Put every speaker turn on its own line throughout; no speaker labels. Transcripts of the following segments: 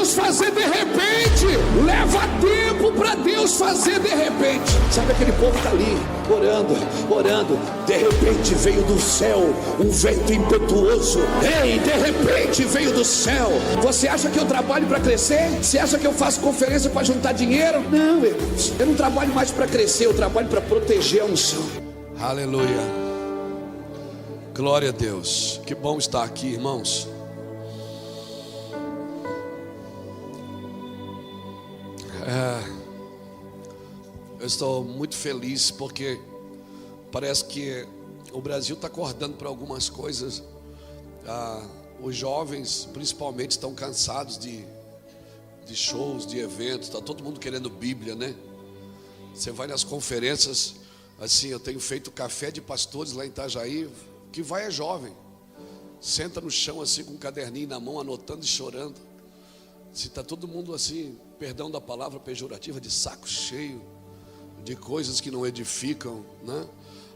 Deus fazer de repente. Leva tempo para Deus fazer de repente. Sabe, aquele povo que está ali orando, orando. De repente veio do céu um vento impetuoso. Ei, de repente veio do céu. Você acha que eu trabalho para crescer? Você acha que eu faço conferência para juntar dinheiro? Não, irmãos. Eu não trabalho mais para crescer, eu trabalho para proteger a unção.
Aleluia. Glória a Deus. Que bom estar aqui, irmãos. Eu estou muito feliz porque parece que o Brasil está acordando para algumas coisas. Os jovens principalmente estão cansados de shows, de eventos. Está todo mundo querendo Bíblia, né? Você vai nas conferências, assim, eu tenho feito café de pastores lá em Itajaí. Que vai é jovem, senta no chão assim com um caderninho na mão, anotando e chorando. Se está todo mundo assim, perdão da palavra pejorativa, de saco cheio de coisas que não edificam, né?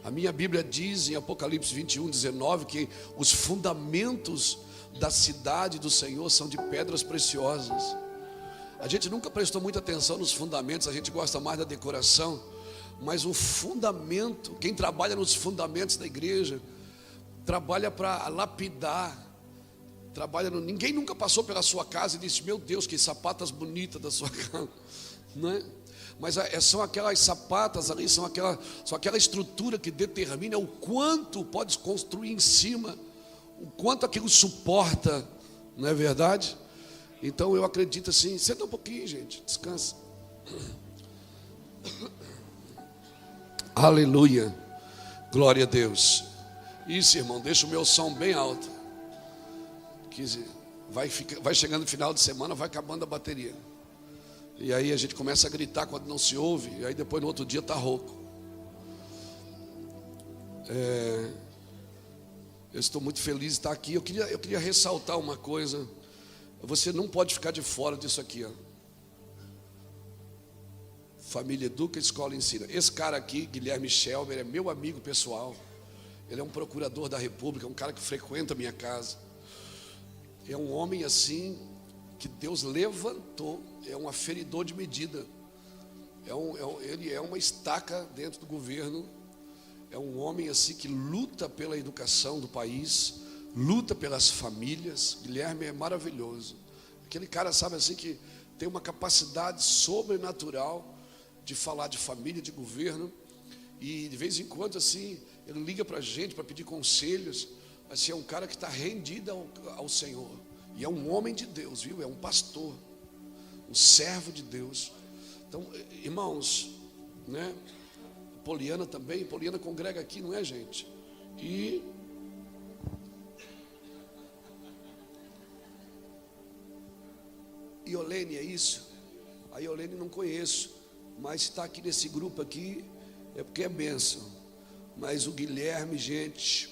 A minha Bíblia diz em Apocalipse 21:19 que os fundamentos da cidade do Senhor são de pedras preciosas. A gente nunca prestou muita atenção nos fundamentos, a gente gosta mais da decoração, mas o fundamento, quem trabalha nos fundamentos da igreja, trabalha para lapidar, ninguém nunca passou pela sua casa e disse: meu Deus, que sapatas bonitas da sua casa, né? Mas são aquelas sapatas ali, são aquela estrutura que determina o quanto pode construir em cima, o quanto aquilo suporta, não é verdade? Então eu acredito assim. Senta um pouquinho, gente, descansa. Aleluia, glória a Deus. Isso, irmão, deixa o meu som bem alto, que vai chegando no final de semana, vai acabando a bateria, e aí a gente começa a gritar quando não se ouve, e aí depois no outro dia está rouco. Eu estou muito feliz de estar aqui. Eu queria ressaltar uma coisa. Você não pode ficar de fora disso aqui, ó. Família educa, escola ensina. Esse cara aqui, Guilherme Schelber, é meu amigo pessoal. Ele é um procurador da República, um cara que frequenta a minha casa. É um homem assim que Deus levantou, é um aferidor de medida. Ele é uma estaca dentro do governo. É um homem assim que luta pela educação do país, luta pelas famílias. Guilherme é maravilhoso. Aquele cara, sabe assim, que tem uma capacidade sobrenatural de falar de família, de governo. E de vez em quando assim, ele liga para a gente para pedir conselhos. Assim, é um cara que está rendido ao Senhor. E é um homem de Deus, viu? É um pastor, um servo de Deus. Então, irmãos, né? Poliana também. Poliana congrega aqui, não é, gente? E Iolene, é isso? A Iolene não conheço, mas está aqui nesse grupo aqui é porque é bênção. Mas o Guilherme, gente,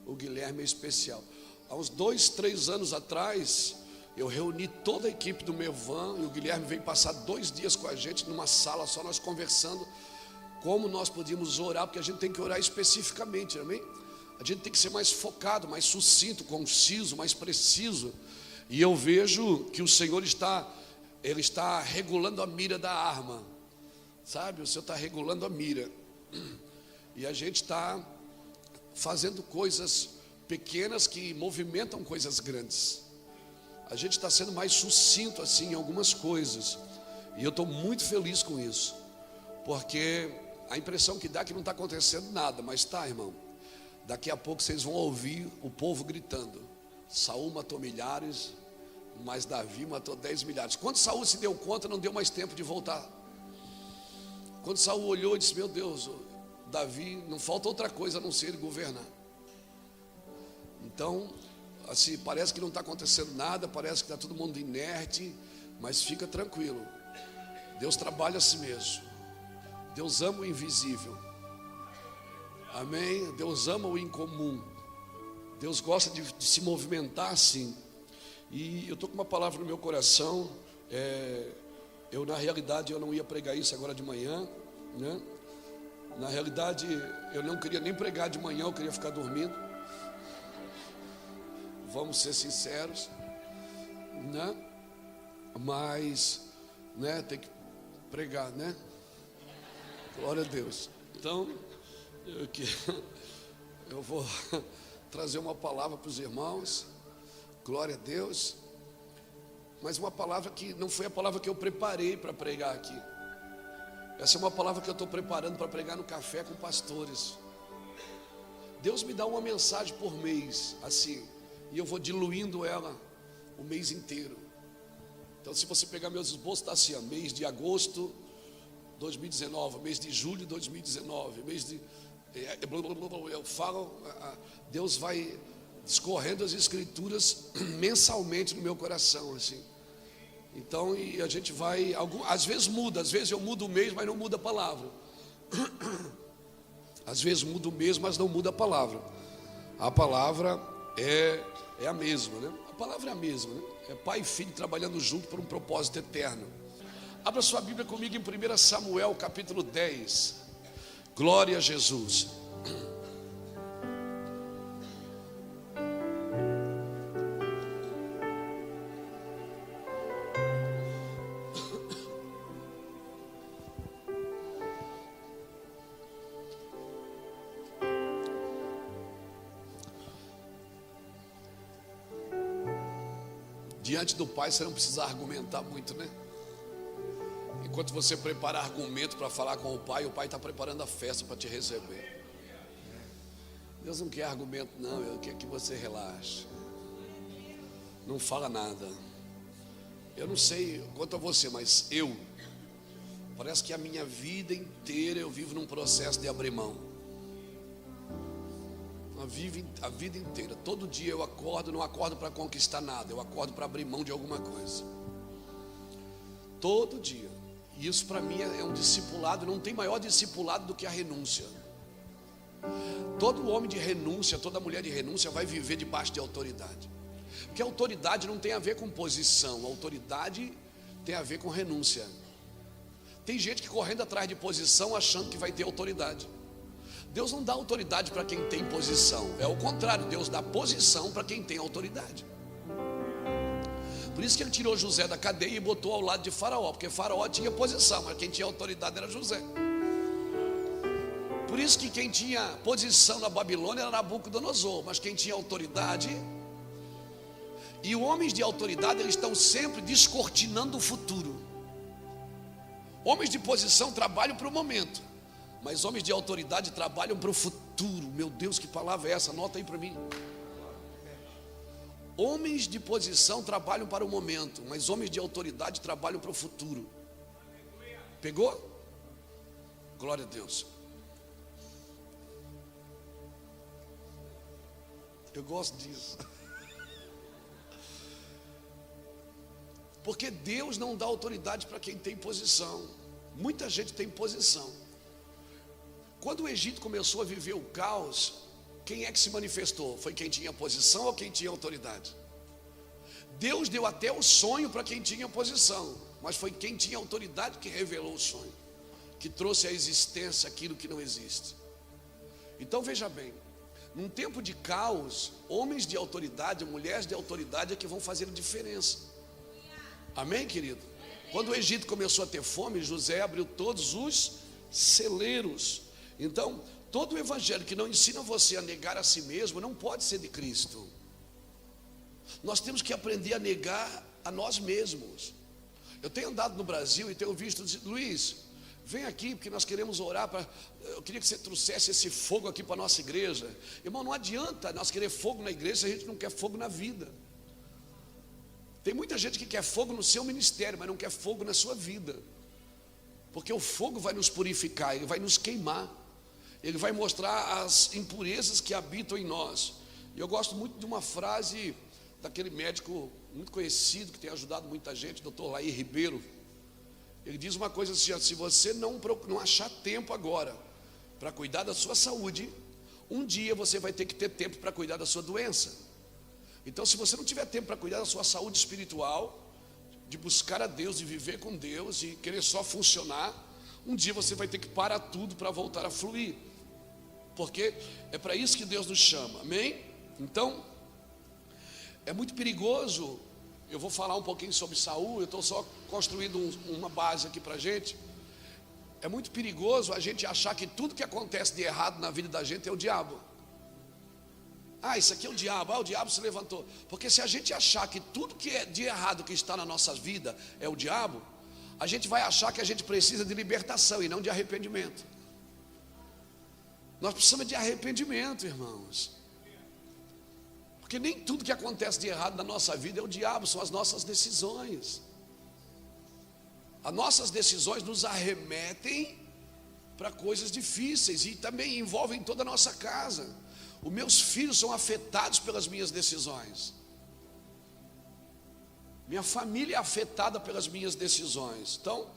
o Guilherme é especial. Há uns 2, 3 anos atrás, eu reuni toda a equipe do Mevan e o Guilherme veio passar 2 dias com a gente numa sala só, nós conversando como nós podíamos orar, porque a gente tem que orar especificamente, amém? A gente tem que ser mais focado, mais sucinto, conciso, mais preciso. E eu vejo que o Senhor está regulando a mira da arma, sabe? O Senhor está regulando a mira. E a gente está fazendo coisas pequenas que movimentam coisas grandes. A gente está sendo mais sucinto assim em algumas coisas. E eu estou muito feliz com isso, porque a impressão que dá é que não está acontecendo nada, mas tá, irmão. Daqui a pouco vocês vão ouvir o povo gritando: Saul matou milhares, mas Davi matou 10 milhares. Quando Saul se deu conta, não deu mais tempo de voltar. Quando Saul olhou e disse: meu Deus, Davi, não falta outra coisa a não ser ele governar. Então, assim, parece que não está acontecendo nada, parece que está todo mundo inerte, mas fica tranquilo. Deus trabalha assim mesmo. Deus ama o invisível. Amém? Deus ama o incomum. Deus gosta de se movimentar assim. E eu estou com uma palavra no meu coração. Na realidade, eu não ia pregar isso agora de manhã, né? Na realidade, eu não queria nem pregar de manhã, eu queria ficar dormindo. Vamos ser sinceros, né? mas, né, tem que pregar, né? Glória a Deus. Então, eu vou trazer uma palavra para os irmãos. Glória a Deus. Mas uma palavra que não foi a palavra que eu preparei para pregar aqui. Essa é uma palavra que eu estou preparando para pregar no café com pastores. Deus me dá uma mensagem por mês, assim, e eu vou diluindo ela o mês inteiro. Então, se você pegar meus esboços, está assim, ó, mês de agosto 2019, mês de julho 2019, mês de... eu falo, Deus vai discorrendo as escrituras mensalmente no meu coração, assim. Então, e a gente vai, às vezes muda, às vezes eu mudo o mês, mas não muda a palavra. Às vezes muda o mês, mas não muda a palavra. A palavra é a mesma, né? A palavra é a mesma, né? É pai e filho trabalhando junto por um propósito eterno. Abra sua Bíblia comigo em 1 Samuel capítulo 10. Glória a Jesus. Diante do Pai você não precisa argumentar muito, né? Enquanto você prepara argumento para falar com o Pai está preparando a festa para te receber. Deus não quer argumento não, Ele quer que você relaxe. Não fala nada. Eu não sei quanto a você, mas parece que a minha vida inteira eu vivo num processo de abrir mão. A vida inteira, todo dia eu acordo, não acordo para conquistar nada, eu acordo para abrir mão de alguma coisa. Todo dia. E isso para mim é um discipulado, não tem maior discipulado do que a renúncia. Todo homem de renúncia, toda mulher de renúncia vai viver debaixo de autoridade. Porque a autoridade não tem a ver com posição, a autoridade tem a ver com renúncia. Tem gente que correndo atrás de posição achando que vai ter autoridade. Deus não dá autoridade para quem tem posição, é o contrário, Deus dá posição para quem tem autoridade. Por isso que ele tirou José da cadeia e botou ao lado de Faraó, porque Faraó tinha posição, mas quem tinha autoridade era José. Por isso que quem tinha posição na Babilônia era Nabucodonosor, mas quem tinha autoridade, e homens de autoridade eles estão sempre descortinando o futuro. Homens de posição trabalham para o momento, mas homens de autoridade trabalham para o futuro. Meu Deus, que palavra é essa? Anota aí para mim. Homens de posição trabalham para o momento, mas homens de autoridade trabalham para o futuro. Pegou? Glória a Deus. Eu gosto disso. Porque Deus não dá autoridade para quem tem posição. Muita gente tem posição. Quando o Egito começou a viver o caos, quem é que se manifestou? Foi quem tinha posição ou quem tinha autoridade? Deus deu até o sonho para quem tinha posição, mas foi quem tinha autoridade que revelou o sonho, que trouxe à existência aquilo que não existe. Então veja bem, num tempo de caos, homens de autoridade, mulheres de autoridade é que vão fazer a diferença. Amém, querido? Quando o Egito começou a ter fome, José abriu todos os celeiros. Então, todo o evangelho que não ensina você a negar a si mesmo não pode ser de Cristo. Nós temos que aprender a negar a nós mesmos. Eu tenho andado no Brasil e tenho visto, Luiz, vem aqui porque nós queremos orar eu queria que você trouxesse esse fogo aqui para a nossa igreja. Irmão, não adianta nós querer fogo na igreja se a gente não quer fogo na vida. Tem muita gente que quer fogo no seu ministério, mas não quer fogo na sua vida. Porque o fogo vai nos purificar, ele vai nos queimar. Ele vai mostrar as impurezas que habitam em nós. E eu gosto muito de uma frase daquele médico muito conhecido, que tem ajudado muita gente, Dr. Laí Ribeiro. Ele diz uma coisa assim: se você não achar tempo agora para cuidar da sua saúde, um dia você vai ter que ter tempo para cuidar da sua doença. Então, se você não tiver tempo para cuidar da sua saúde espiritual, de buscar a Deus, de viver com Deus e querer só funcionar, um dia você vai ter que parar tudo para voltar a fluir. Porque é para isso que Deus nos chama, amém? Então, é muito perigoso eu vou falar um pouquinho sobre Saul. Eu estou só construindo uma base aqui para a gente. É muito perigoso a gente achar que tudo que acontece de errado na vida da gente é o diabo. Isso aqui é o diabo se levantou. Porque se a gente achar que tudo que é de errado que está na nossa vida é o diabo, a gente vai achar que a gente precisa de libertação e não de arrependimento. Nós precisamos de arrependimento, irmãos. Porque nem tudo que acontece de errado na nossa vida é o diabo, são as nossas decisões. As nossas decisões nos arremetem para coisas difíceis e também envolvem toda a nossa casa. Os meus filhos são afetados pelas minhas decisões. Minha família é afetada pelas minhas decisões. Então,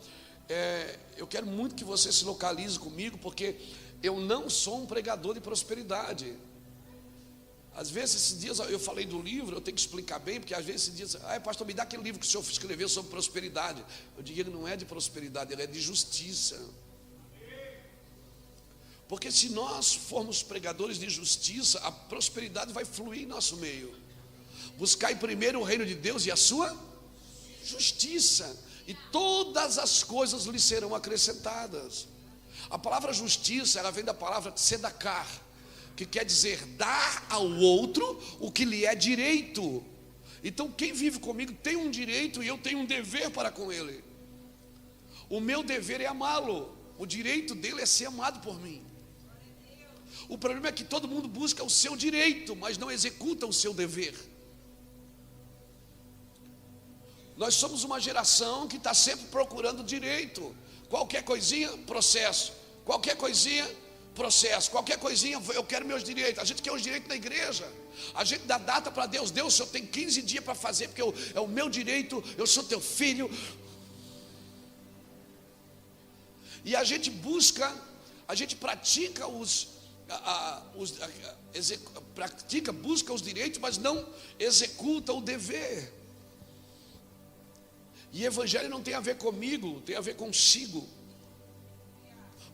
eu quero muito que você se localize comigo, porque eu não sou um pregador de prosperidade. Às vezes, esses dias eu falei do livro, eu tenho que explicar bem, porque às vezes esses dias, pastor, me dá aquele livro que o senhor escreveu sobre prosperidade. Eu digo, ele não é de prosperidade, ele é de justiça. Porque se nós formos pregadores de justiça, a prosperidade vai fluir em nosso meio. Buscai primeiro o reino de Deus e a sua justiça, e todas as coisas lhe serão acrescentadas. A palavra justiça, ela vem da palavra tzedakah, que quer dizer dar ao outro o que lhe é direito. Então quem vive comigo tem um direito e eu tenho um dever para com ele. O meu dever é amá-lo, o direito dele é ser amado por mim. O problema é que todo mundo busca o seu direito, mas não executa o seu dever. Nós somos uma geração que está sempre procurando direito. Qualquer coisinha, processo. Qualquer coisinha, processo. Qualquer coisinha, eu quero meus direitos. A gente quer os direitos na igreja. A gente dá data para Deus. Deus, o senhor tem 15 dias para fazer, porque é o meu direito, eu sou teu filho. E a gente busca, a gente pratica busca os direitos, mas não executa o dever. E evangelho não tem a ver comigo, tem a ver consigo.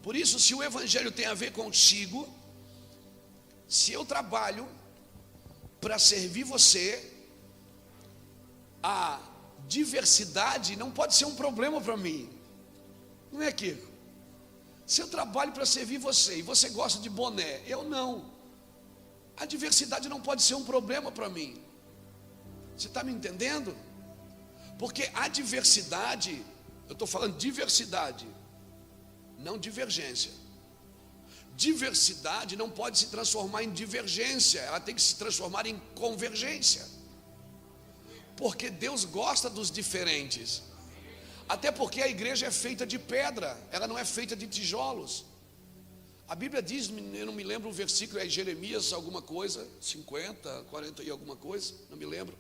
Por isso, se o evangelho tem a ver consigo, se eu trabalho para servir você, a diversidade não pode ser um problema para mim. Não é, Kiko? Se eu trabalho para servir você e você gosta de boné, eu não. A diversidade não pode ser um problema para mim. Você está me entendendo? Porque a diversidade, eu estou falando diversidade, não divergência. Diversidade não pode se transformar em divergência, ela tem que se transformar em convergência. Porque Deus gosta dos diferentes. Até porque a igreja é feita de pedra, ela não é feita de tijolos. A Bíblia diz, eu não me lembro o versículo, é Jeremias alguma coisa, 50, 40 e alguma coisa, não me lembro,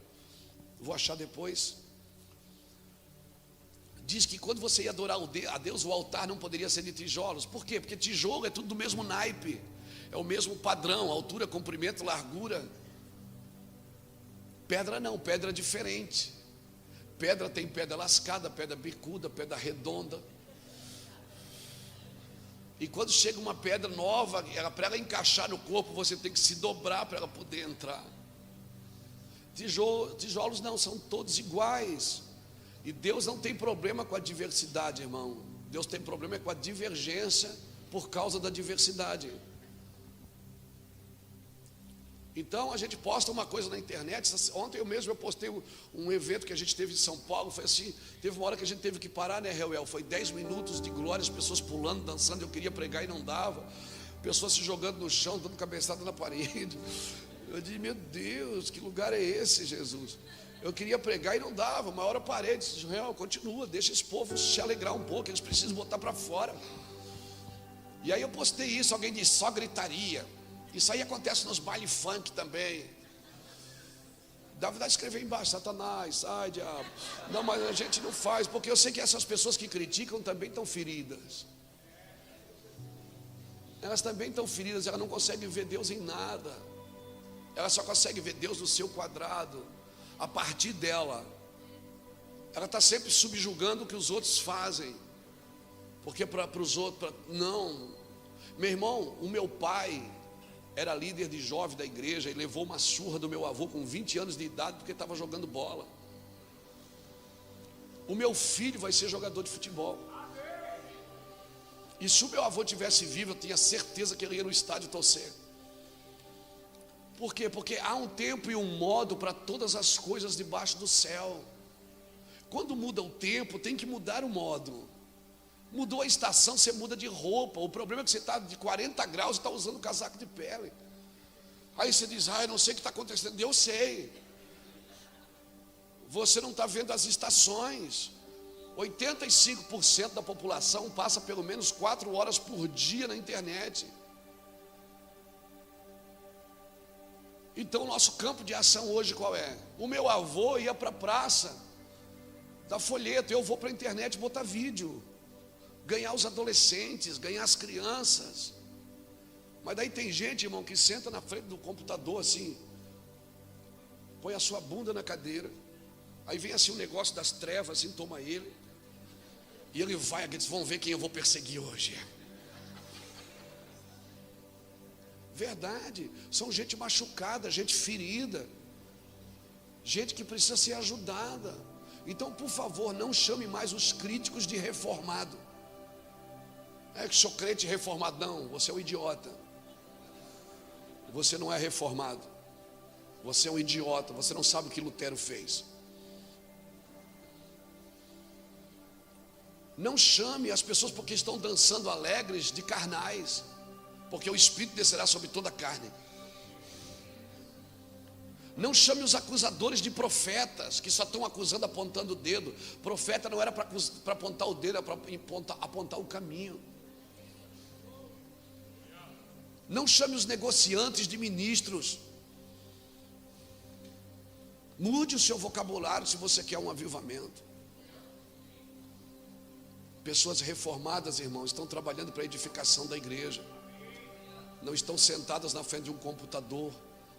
vou achar depois. Diz que quando você ia adorar a Deus, o altar não poderia ser de tijolos. Por quê? Porque tijolo é tudo do mesmo naipe, é o mesmo padrão, altura, comprimento, largura. Pedra não, pedra é diferente. Pedra tem pedra lascada, pedra bicuda, pedra redonda. E quando chega uma pedra nova, para ela encaixar no corpo, você tem que se dobrar para ela poder entrar. Tijolos não, são todos iguais. E Deus não tem problema com a diversidade, irmão. Deus tem problema com a divergência por causa da diversidade. Então a gente posta uma coisa na internet. Ontem eu postei um evento que a gente teve em São Paulo. Foi assim, teve uma hora que a gente teve que parar, né, Reuel? Foi 10 minutos de glória, as pessoas pulando, dançando. Eu queria pregar e não dava. Pessoas se jogando no chão, dando cabeçada na parede. Eu disse, meu Deus, que lugar é esse, Jesus? Eu queria pregar e não dava. Uma hora eu parei, disse, Reuel, continua, deixa esse povo se alegrar um pouco, eles precisam botar para fora. E aí eu postei isso, alguém disse, só gritaria. Isso aí acontece nos baile funk também. Dá vontade de escrever embaixo, Satanás, ai diabo. Não, mas a gente não faz, porque eu sei que essas pessoas que criticam também estão feridas. Elas também estão feridas, elas não conseguem ver Deus em nada. Elas só conseguem ver Deus no seu quadrado. A partir dela, ela está sempre subjugando o que os outros fazem. Porque para os outros, não. Meu irmão, o meu pai era líder de jovem da igreja e levou uma surra do meu avô com 20 anos de idade porque estava jogando bola. O meu filho vai ser jogador de futebol. E se o meu avô tivesse vivo, eu tinha certeza que ele ia no estádio torcer. Por quê? Porque há um tempo e um modo para todas as coisas debaixo do céu. Quando muda o tempo, tem que mudar o modo. Mudou a estação, você muda de roupa. O problema é que você está de 40 graus e está usando casaco de pele. Aí você diz, eu não sei o que está acontecendo. Eu sei. Você não está vendo as estações. 85% da população passa pelo menos 4 horas por dia na internet. Então, nosso campo de ação hoje qual é? O meu avô ia para a praça, dar folheto, eu vou para a internet botar vídeo, ganhar os adolescentes, ganhar as crianças. Mas daí tem gente, irmão, que senta na frente do computador assim, põe a sua bunda na cadeira, aí vem assim um negócio das trevas, assim, toma ele, e ele vai, eles vão ver quem eu vou perseguir hoje. Verdade, são gente machucada, gente ferida, gente que precisa ser ajudada. Então, por favor, não chame mais os críticos de reformado. É que sou crente reformado. Não, você é um idiota. Você não é reformado. Você é um idiota, você não sabe o que Lutero fez. Não chame as pessoas porque estão dançando alegres de carnais, porque o Espírito descerá sobre toda a carne. Não chame os acusadores de profetas, que só estão acusando, apontando o dedo. Profeta não era para apontar o dedo, era para apontar o caminho. Não chame os negociantes de ministros. Mude o seu vocabulário se você quer um avivamento. Pessoas reformadas, irmãos, estão trabalhando para a edificação da igreja. Não estão sentadas na frente de um computador,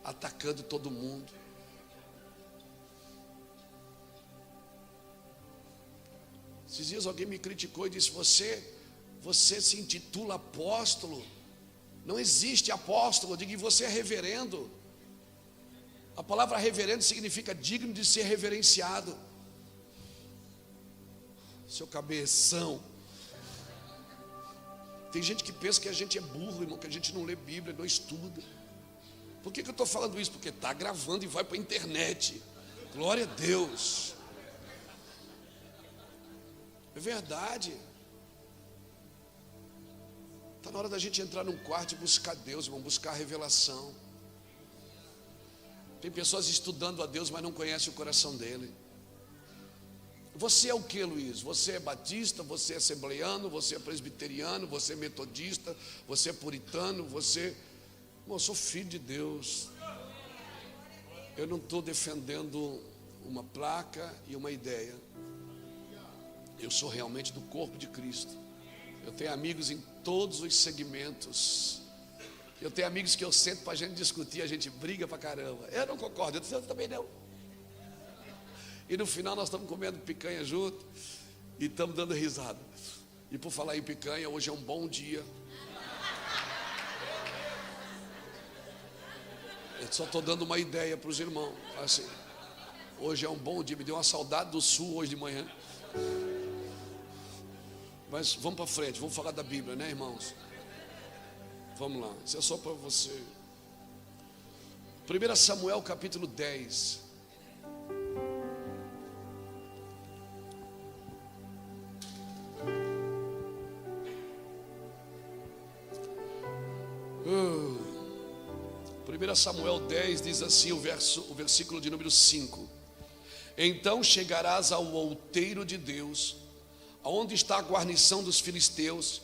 atacando todo mundo. Esses dias alguém me criticou e disse, você se intitula apóstolo. Não existe apóstolo, eu digo, você é reverendo. A palavra reverendo significa digno de ser reverenciado. Seu cabeção. Tem gente que pensa que a gente é burro, irmão, que a gente não lê Bíblia, não estuda. Por que eu estou falando isso? Porque está gravando e vai para a internet. Glória a Deus. É verdade. Está na hora da gente entrar num quarto e buscar Deus, irmão, buscar a revelação. Tem pessoas estudando a Deus, mas não conhecem o coração dele. Você é o que, Luiz? Você é batista, você é assembleiano, você é presbiteriano, você é metodista, você é puritano, eu sou filho de Deus. Eu não estou defendendo uma placa e uma ideia. Eu sou realmente do corpo de Cristo. Eu tenho amigos em todos os segmentos. Eu tenho amigos que eu sento para a gente discutir, a gente briga para caramba. Eu não concordo, eu também não. E no final nós estamos comendo picanha junto e estamos dando risada. E por falar em picanha, hoje é um bom dia. Eu só estou dando uma ideia para os irmãos. Assim, hoje é um bom dia, me deu uma saudade do sul hoje de manhã. Mas vamos para frente, vamos falar da Bíblia, né, irmãos? Vamos lá, isso é só para você. 1 Samuel capítulo 10. Samuel 10 diz assim, o versículo de número 5: Então chegarás ao outeiro de Deus, aonde está a guarnição dos filisteus.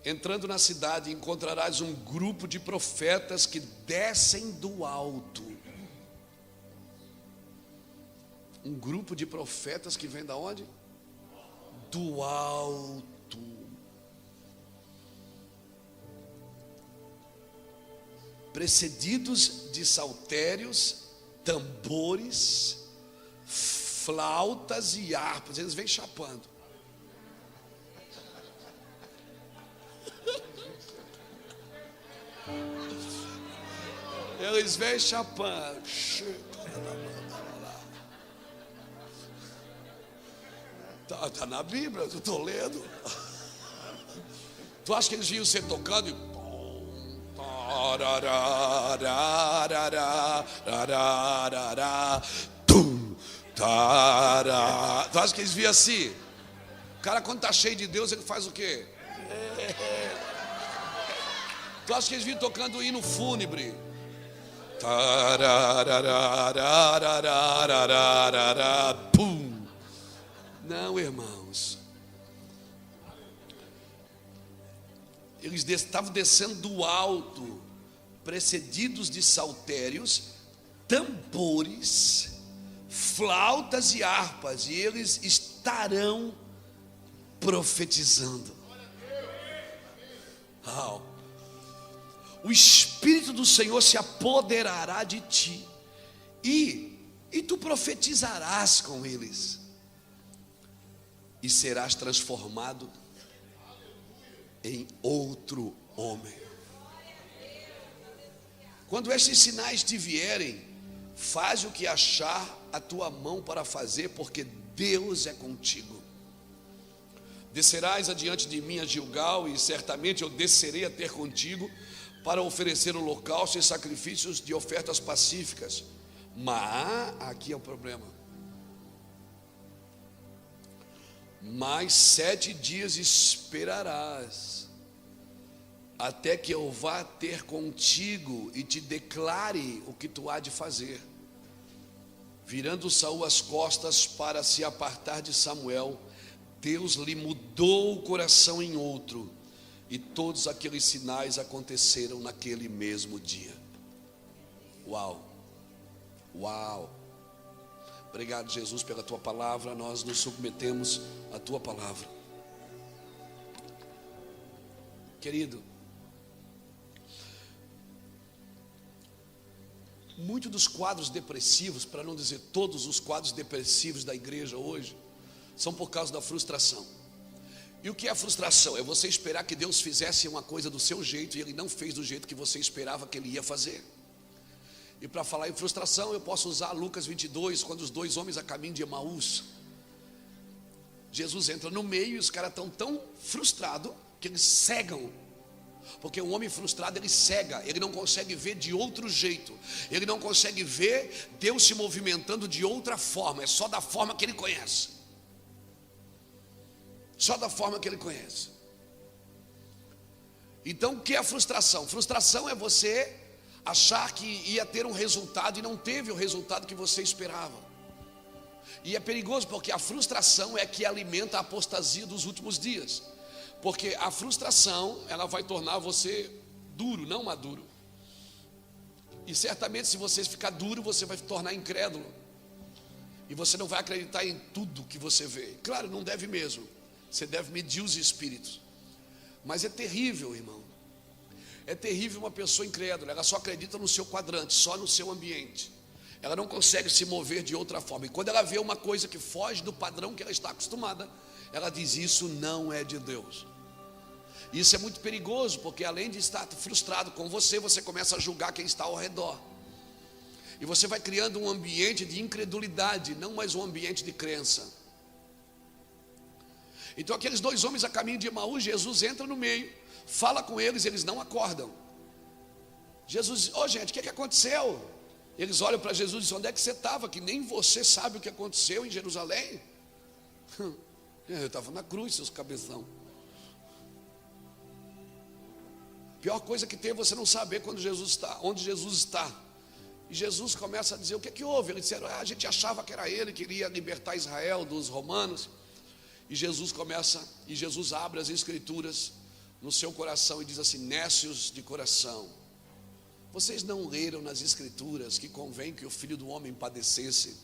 Entrando na cidade, encontrarás um grupo de profetas que descem do alto. Um grupo de profetas que vem da onde? Do alto. Precedidos de saltérios, tambores, flautas e harpas. Eles vêm chapando. Eles vêm chapando. Tá na Bíblia, eu estou lendo. Tu acha que eles vinham ser tocando e... Tu acha que eles vinham assim? O cara, quando está cheio de Deus, ele faz o quê? Tu acha que eles vinham tocando hino fúnebre? Pum. Não, irmãos. Eles estavam descendo do alto, precedidos de saltérios, tambores, flautas e harpas, e eles estarão profetizando. O Espírito do Senhor se apoderará de ti, e tu profetizarás com eles, e serás transformado em outro homem. Quando esses sinais te vierem, faz o que achar a tua mão para fazer, porque Deus é contigo. Descerás adiante de mim a Gilgal, e certamente eu descerei a ter contigo, para oferecer holocausto e sacrifícios de ofertas pacíficas. Mas, aqui é o problema, mais 7 dias esperarás, até que eu vá ter contigo e te declare o que tu há de fazer. Virando Saul as costas para se apartar de Samuel, Deus lhe mudou o coração em outro, e todos aqueles sinais aconteceram naquele mesmo dia. Uau, uau. Obrigado, Jesus, pela tua palavra. Nós nos submetemos à tua palavra. Querido, muitos dos quadros depressivos, para não dizer todos os quadros depressivos da igreja hoje, são por causa da frustração. E o que é a frustração? É você esperar que Deus fizesse uma coisa do seu jeito e Ele não fez do jeito que você esperava que Ele ia fazer. E para falar em frustração, eu posso usar Lucas 22, quando os 2 homens a caminho de Emaús, Jesus entra no meio e os caras estão tão frustrados que eles cegam. Porque um homem frustrado, ele cega, ele não consegue ver de outro jeito, ele não consegue ver Deus se movimentando de outra forma, é só da forma que ele conhece. Só da forma que ele conhece. Então, o que é a frustração? Frustração é você achar que ia ter um resultado e não teve o resultado que você esperava. E é perigoso, porque a frustração é que alimenta a apostasia dos últimos dias. Porque a frustração, ela vai tornar você duro, não maduro. E certamente, se você ficar duro, você vai se tornar incrédulo. E você não vai acreditar em tudo que você vê. Claro, não deve mesmo. Você deve medir os espíritos. Mas é terrível, irmão. É terrível uma pessoa incrédula. Ela só acredita no seu quadrante, só no seu ambiente. Ela não consegue se mover de outra forma. E quando ela vê uma coisa que foge do padrão que ela está acostumada, ela diz: isso não é de Deus. Isso é muito perigoso, porque além de estar frustrado com você, você começa a julgar quem está ao redor. E você vai criando um ambiente de incredulidade, não mais um ambiente de crença. Então aqueles 2 homens a caminho de Emaús, Jesus entra no meio, fala com eles, eles não acordam. Jesus, gente, o que aconteceu? Eles olham para Jesus e dizem: onde é que você estava? Que nem você sabe o que aconteceu em Jerusalém. Eu estava na cruz, seus cabeção. Pior coisa que tem é você não saber quando Jesus está, onde Jesus está. E Jesus começa a dizer: o que houve? Eles disseram: a gente achava que era ele que iria libertar Israel dos romanos. E Jesus abre as escrituras no seu coração e diz assim: nécios de coração, vocês não leram nas escrituras que convém que o Filho do Homem padecesse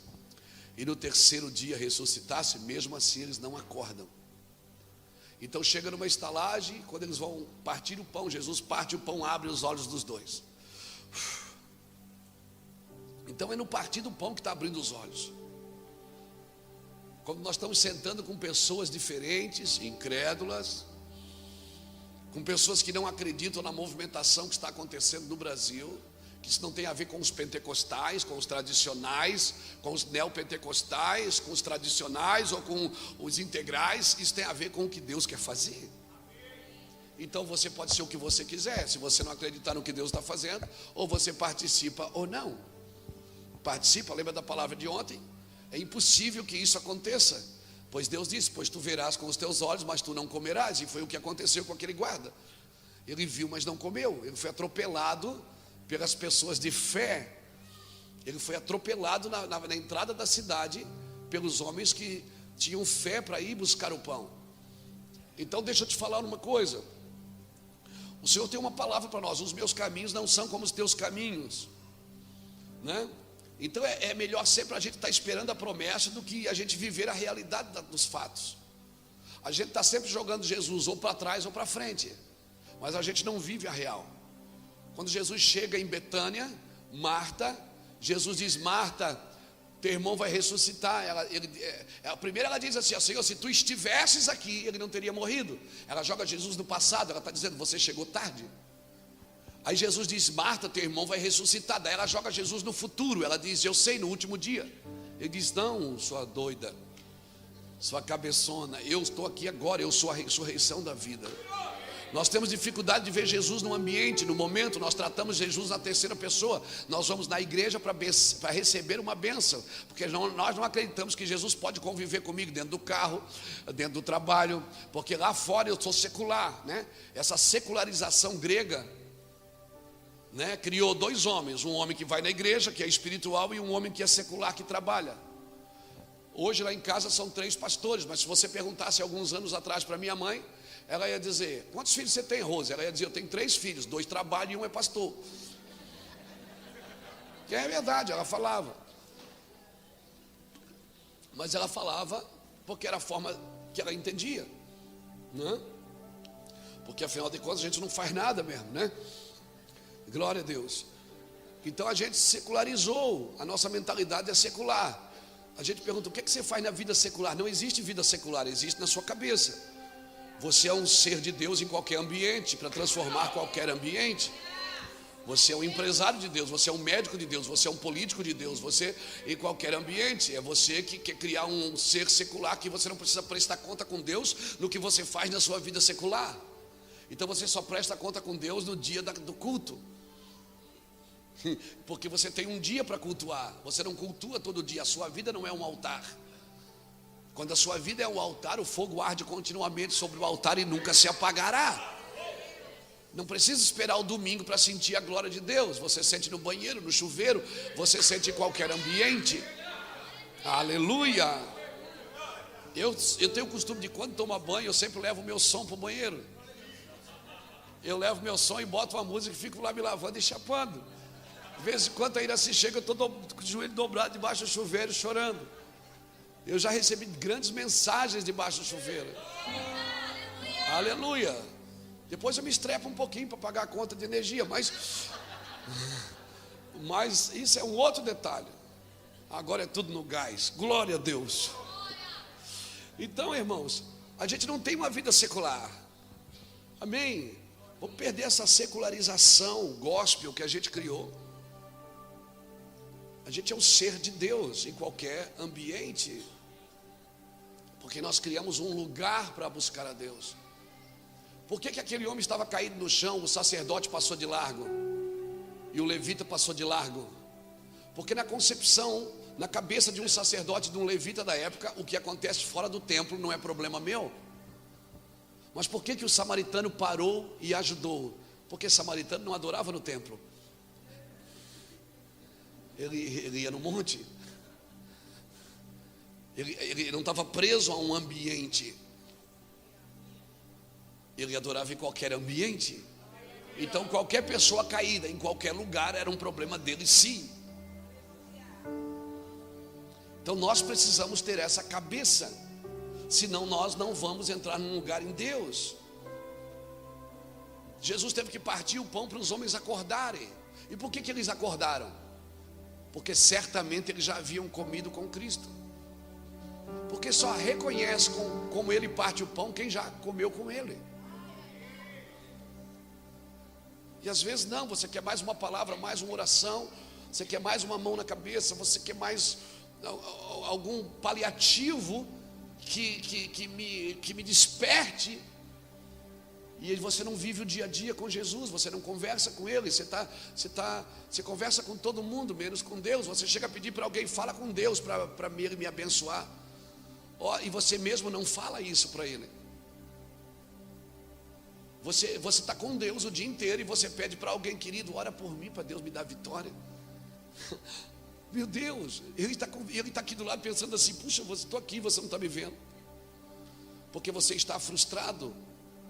e no 3º dia ressuscitasse? Mesmo assim eles não acordam. Então chega numa estalagem, quando eles vão partir o pão, Jesus parte o pão, abre os olhos dos 2. Então é no partir do pão que está abrindo os olhos. Quando nós estamos sentando com pessoas diferentes, incrédulas, com pessoas que não acreditam na movimentação que está acontecendo no Brasil, que isso não tem a ver com os pentecostais, com os tradicionais, com os neopentecostais, com os tradicionais ou com os integrais. Isso tem a ver com o que Deus quer fazer. Então você pode ser o que você quiser, se você não acreditar no que Deus está fazendo, ou você participa ou não. Participa, lembra da palavra de ontem? É impossível que isso aconteça, pois Deus disse: pois tu verás com os teus olhos, mas tu não comerás. E foi o que aconteceu com aquele guarda. Ele viu, mas não comeu. Ele foi atropelado pelas pessoas de fé. Ele foi atropelado na entrada da cidade pelos homens que tinham fé para ir buscar o pão. Então deixa eu te falar uma coisa. O Senhor tem uma palavra para nós: os meus caminhos não são como os teus caminhos, né? Então é melhor sempre a gente estar esperando a promessa do que a gente viver a realidade dos fatos. A gente está sempre jogando Jesus ou para trás ou para frente, mas a gente não vive a real. Quando Jesus chega em Betânia, Marta, Jesus diz: Marta, teu irmão vai ressuscitar. Primeiro ela diz assim: Senhor, se tu estivesses aqui, ele não teria morrido. Ela joga Jesus no passado, ela está dizendo: você chegou tarde. Aí Jesus diz: Marta, teu irmão vai ressuscitar. Daí ela joga Jesus no futuro, ela diz: eu sei, no último dia. Ele diz: não, sua doida, sua cabeçona, eu estou aqui agora, eu sou a ressurreição da vida. Nós temos dificuldade de ver Jesus no ambiente, no momento. Nós tratamos Jesus na terceira pessoa. Nós vamos na igreja para receber uma bênção, porque nós não acreditamos que Jesus pode conviver comigo dentro do carro, dentro do trabalho, porque lá fora eu sou secular, né? Essa secularização grega, né, criou dois homens: um homem que vai na igreja, que é espiritual, e um homem que é secular, que trabalha. Hoje lá em casa são 3 pastores, mas se você perguntasse alguns anos atrás para minha mãe, ela ia dizer: quantos filhos você tem, Rose? Ela ia dizer: eu tenho 3 filhos, 2 trabalham e 1 é pastor. Que é verdade, ela falava. Mas ela falava porque era a forma que ela entendia, né? Porque afinal de contas a gente não faz nada mesmo, né? Glória a Deus. Então a gente secularizou, a nossa mentalidade é secular. A gente pergunta: o que você faz na vida secular? Não existe vida secular, existe na sua cabeça. Você é um ser de Deus em qualquer ambiente, para transformar qualquer ambiente. Você é um empresário de Deus, você é um médico de Deus, você é um político de Deus, você em qualquer ambiente. É você que quer criar um ser secular, que você não precisa prestar conta com Deus no que você faz na sua vida secular. Então você só presta conta com Deus no dia do culto, porque você tem um dia para cultuar. Você não cultua todo dia, a sua vida não é um altar. Quando a sua vida é um altar, o fogo arde continuamente sobre o altar e nunca se apagará. Não precisa esperar o domingo para sentir a glória de Deus. Você sente no banheiro, no chuveiro, você sente em qualquer ambiente. Aleluia. Eu tenho o costume de, quando tomo banho, eu sempre levo o meu som para o banheiro. Eu levo meu som e boto uma música e fico lá me lavando e chapando. De vez em quando a Iraci chega, eu estou com o joelho dobrado debaixo do chuveiro chorando. Eu já recebi grandes mensagens debaixo do chuveiro. Aleluia. Depois eu me estrepo um pouquinho para pagar a conta de energia, mas isso é um outro detalhe. Agora é tudo no gás. Glória a Deus. Então, irmãos, a gente não tem uma vida secular. Amém? Vamos perder essa secularização gospel que a gente criou. A gente é um ser de Deus em qualquer ambiente, porque nós criamos um lugar para buscar a Deus. Por que aquele homem estava caído no chão, o sacerdote passou de largo e o levita passou de largo? Porque na concepção, na cabeça de um sacerdote, de um levita da época, o que acontece fora do templo não é problema meu. Mas por que o samaritano parou e ajudou? Porque o samaritano não adorava no templo. Ele ia no monte. Ele não estava preso a um ambiente. Ele adorava em qualquer ambiente. Então qualquer pessoa caída em qualquer lugar era um problema dele, sim. Então nós precisamos ter essa cabeça, senão nós não vamos entrar num lugar em Deus. Jesus teve que partir o pão para os homens acordarem. E por que eles acordaram? Porque certamente eles já haviam comido com Cristo. Porque só reconhece como ele parte o pão quem já comeu com ele. E às vezes não, você quer mais uma palavra, mais uma oração, você quer mais uma mão na cabeça, você quer mais algum paliativo que me desperte. E você não vive o dia a dia com Jesus, você não conversa com Ele, você conversa com todo mundo, menos com Deus. Você chega a pedir para alguém, fala com Deus para me abençoar. E você mesmo não fala isso para Ele. Você está com Deus o dia inteiro e você pede para alguém, querido, ora por mim para Deus me dar vitória. Meu Deus, Ele está aqui do lado pensando assim, puxa, estou aqui, você não está me vendo. Porque você está frustrado,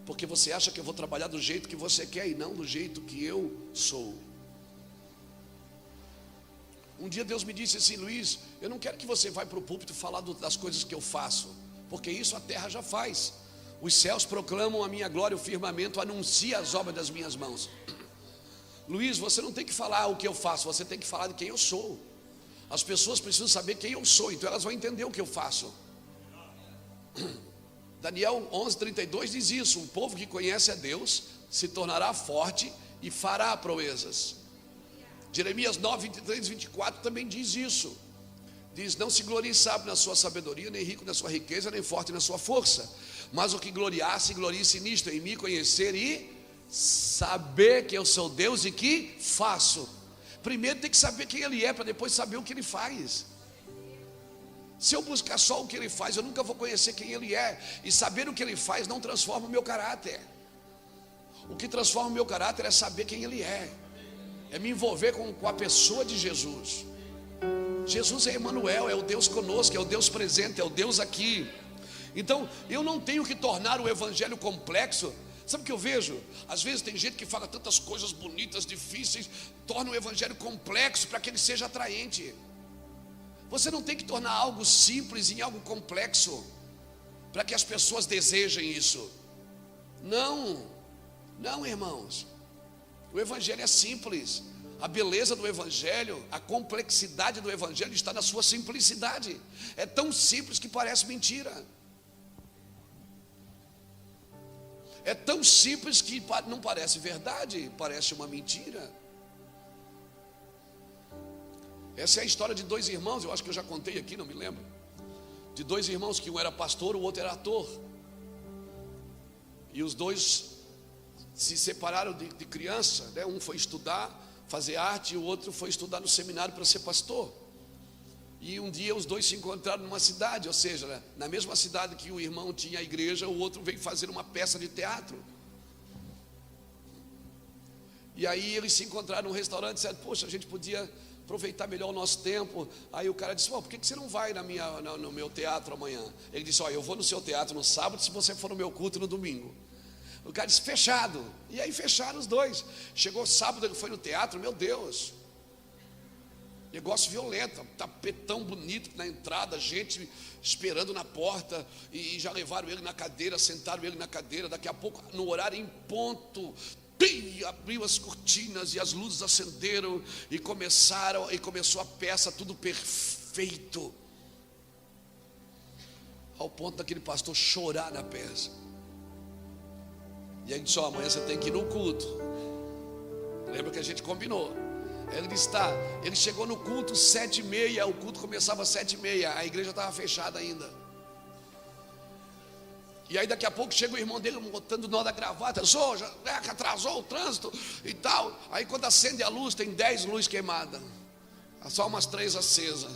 porque você acha que eu vou trabalhar do jeito que você quer e não do jeito que eu sou. Um dia Deus me disse assim, Luiz, eu não quero que você vá para o púlpito falar das coisas que eu faço, porque isso a terra já faz. Os céus proclamam a minha glória, o firmamento anuncia as obras das minhas mãos. Luiz, você não tem que falar o que eu faço, você tem que falar de quem eu sou. As pessoas precisam saber quem eu sou, então elas vão entender o que eu faço. Daniel 11:32 diz isso: um povo que conhece a Deus se tornará forte e fará proezas. Jeremias 9:23-24 também diz isso. Diz, não se glorie sábio na sua sabedoria, nem rico na sua riqueza, nem forte na sua força, mas o que gloriar-se, glorie-se nisto, em me conhecer e saber que eu sou Deus e que faço. Primeiro tem que saber quem Ele é, para depois saber o que Ele faz. Se eu buscar só o que Ele faz, eu nunca vou conhecer quem Ele é. E saber o que Ele faz não transforma o meu caráter. O que transforma o meu caráter é saber quem Ele é me envolver com a pessoa de Jesus. Jesus é Emanuel, é o Deus conosco, é o Deus presente, é o Deus aqui. Então eu não tenho que tornar o evangelho complexo. Sabe o que eu vejo? Às vezes tem gente que fala tantas coisas bonitas, difíceis, torna o evangelho complexo para que ele seja atraente. Você não tem que tornar algo simples em algo complexo para que as pessoas desejem isso. Não, irmãos. O evangelho é simples. A beleza do evangelho, a complexidade do evangelho está na sua simplicidade. É tão simples que parece mentira. É tão simples que não parece verdade, parece uma mentira. Essa é a história de dois irmãos, eu acho que eu já contei aqui, não me lembro. De dois irmãos, que um era pastor, o outro era ator. E os dois se separaram de criança, né? Um foi estudar, fazer arte, e o outro foi estudar no seminário para ser pastor. E um dia os dois se encontraram numa cidade, ou seja, né, na mesma cidade que o irmão tinha a igreja, o outro veio fazer uma peça de teatro. E aí eles se encontraram num restaurante e disseram, poxa, a gente podia aproveitar melhor o nosso tempo. Aí o cara disse, por que você não vai no meu teatro amanhã? Ele disse, eu vou no seu teatro no sábado, se você for no meu culto no domingo. O cara disse, fechado. E aí fecharam os dois. Chegou sábado, ele foi no teatro, meu Deus, negócio violento, tapetão bonito na entrada, gente esperando na porta, e já levaram ele na cadeira, sentaram ele na cadeira. Daqui a pouco, no horário em ponto, abriu as cortinas e as luzes acenderam e começou a peça, tudo perfeito, ao ponto daquele pastor chorar na peça. E aí disse, amanhã você tem que ir no culto. Lembra que a gente combinou? Ele disse, tá. Ele chegou no culto 7h30, o culto começava às 7h30, a igreja estava fechada ainda. E aí daqui a pouco chega o irmão dele botando nó da gravata, que atrasou o trânsito e tal. Aí quando acende a luz, tem 10 luzes queimadas, só umas 3 acesas.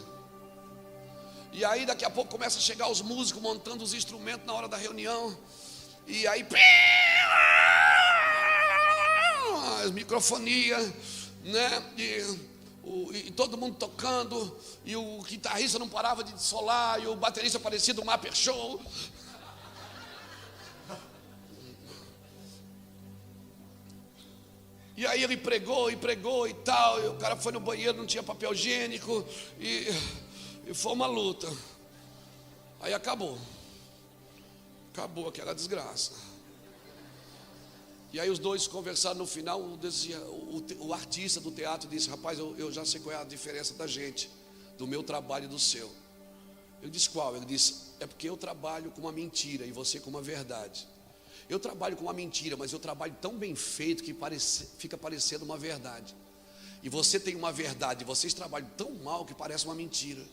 E aí daqui a pouco começa a chegar os músicos montando os instrumentos na hora da reunião. E aí as microfonias, né? E todo mundo tocando, e o guitarrista não parava de solar, e o baterista parecia do Mapper Show. E aí ele pregou e tal, e o cara foi no banheiro, não tinha papel higiênico, e foi uma luta. Aí acabou aquela desgraça. E aí os dois conversaram no final. O artista do teatro disse, rapaz, eu já sei qual é a diferença da gente, do meu trabalho e do seu. Eu disse, qual? Ele disse, é porque eu trabalho com uma mentira e você com uma verdade. Eu trabalho com uma mentira, mas eu trabalho tão bem feito que fica parecendo uma verdade. E você tem uma verdade, vocês trabalham tão mal que parece uma mentira.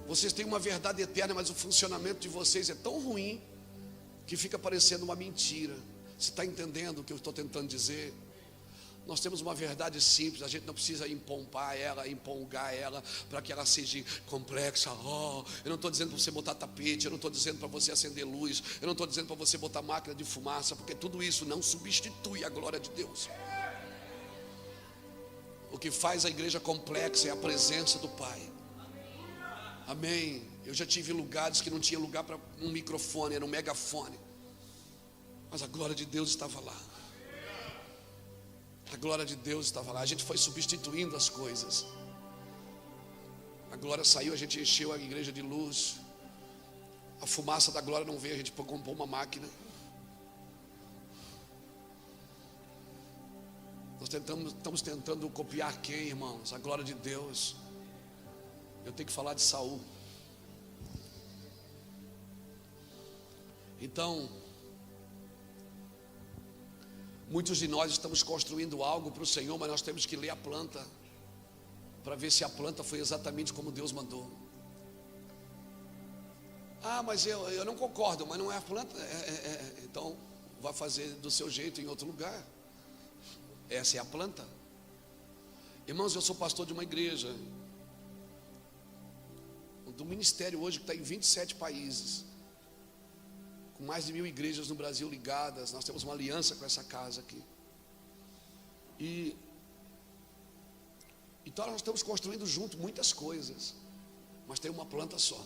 Vocês têm uma verdade eterna, mas o funcionamento de vocês é tão ruim que fica parecendo uma mentira. Você está entendendo o que eu estou tentando dizer? Nós temos uma verdade simples, a gente não precisa empolgar ela para que ela seja complexa. Eu não estou dizendo para você botar tapete, eu não estou dizendo para você acender luz, eu não estou dizendo para você botar máquina de fumaça, porque tudo isso não substitui a glória de Deus. O que faz a igreja complexa é a presença do Pai. Amém. Eu já tive lugares que não tinha lugar para um microfone, era um megafone, mas a glória de Deus estava lá. A glória de Deus estava lá. A gente foi substituindo as coisas. A glória saiu, a gente encheu a igreja de luz. A fumaça da glória não veio, a gente comprou uma máquina. Nós estamos tentando copiar quem, irmãos? A glória de Deus. Eu tenho que falar de Saul. Então, muitos de nós estamos construindo algo para o Senhor, mas nós temos que ler a planta para ver se a planta foi exatamente como Deus mandou. Mas eu não concordo, mas não é a planta. Então, vai fazer do seu jeito em outro lugar. Essa é a planta. Irmãos, eu sou pastor de uma igreja, do ministério hoje que está em 27 países. Com mais de 1000 igrejas no Brasil ligadas. Nós temos uma aliança com essa casa aqui. Então nós estamos construindo junto muitas coisas, mas tem uma planta só.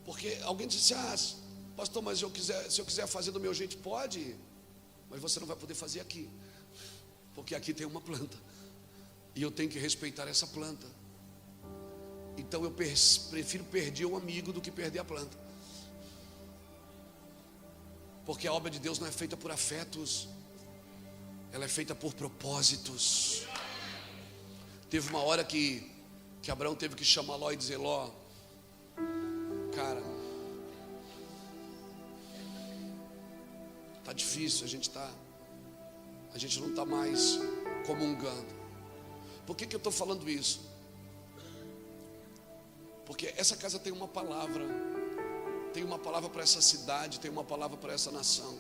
Porque alguém disse: pastor, mas se eu quiser fazer do meu jeito, pode, mas você não vai poder fazer aqui, porque aqui tem uma planta, e eu tenho que respeitar essa planta. Então eu prefiro perder um amigo do que perder a planta. Porque a obra de Deus não é feita por afetos, ela é feita por propósitos. Teve uma hora que Abraão teve que chamar Ló e dizer: Ló, cara, tá difícil, a gente não está mais comungando. Por que eu estou falando isso? Porque essa casa tem uma palavra. Tem uma palavra para essa cidade, tem uma palavra para essa nação.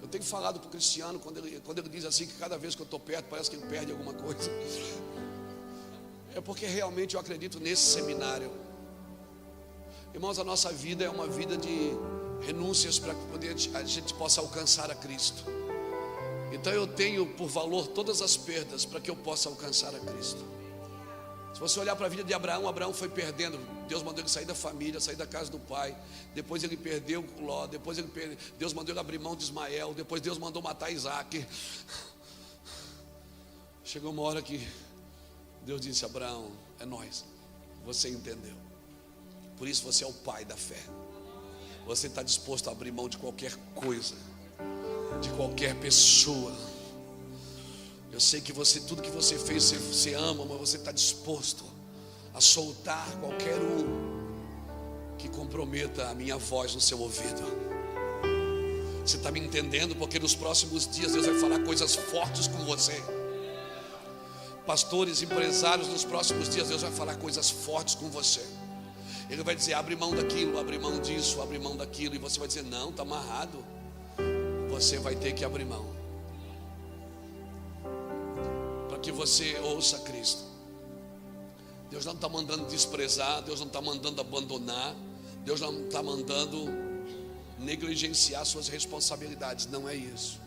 Eu tenho falado para o Cristiano, quando ele diz assim, que cada vez que eu estou perto, parece que ele perde alguma coisa. É porque realmente eu acredito nesse seminário. Irmãos, a nossa vida é uma vida de renúncias para que a gente possa alcançar a Cristo. Então eu tenho por valor todas as perdas para que eu possa alcançar a Cristo. Se você olhar para a vida de Abraão foi perdendo. Deus mandou ele sair da família, sair da casa do pai. Depois ele perdeu Ló. Deus mandou ele abrir mão de Ismael. Depois Deus mandou matar Isaac. Chegou uma hora que Deus disse: Abraão, é nós. Você entendeu. Por isso você é o pai da fé. Você está disposto a abrir mão de qualquer coisa, de qualquer pessoa. Eu sei que tudo que você fez, você ama, mas você está disposto a soltar qualquer que comprometa a minha voz no seu ouvido. Você está me entendendo? Porque nos próximos dias Deus vai falar coisas fortes com você. Pastores, empresários, nos próximos dias Deus vai falar coisas fortes com você. Ele vai dizer: abre mão daquilo, abre mão disso, abre mão daquilo. E você vai dizer: não, está amarrado. Você vai ter que abrir mão, para que você ouça Cristo. Deus não está mandando desprezar, Deus não está mandando abandonar, Deus não está mandando negligenciar suas responsabilidades. Não é isso.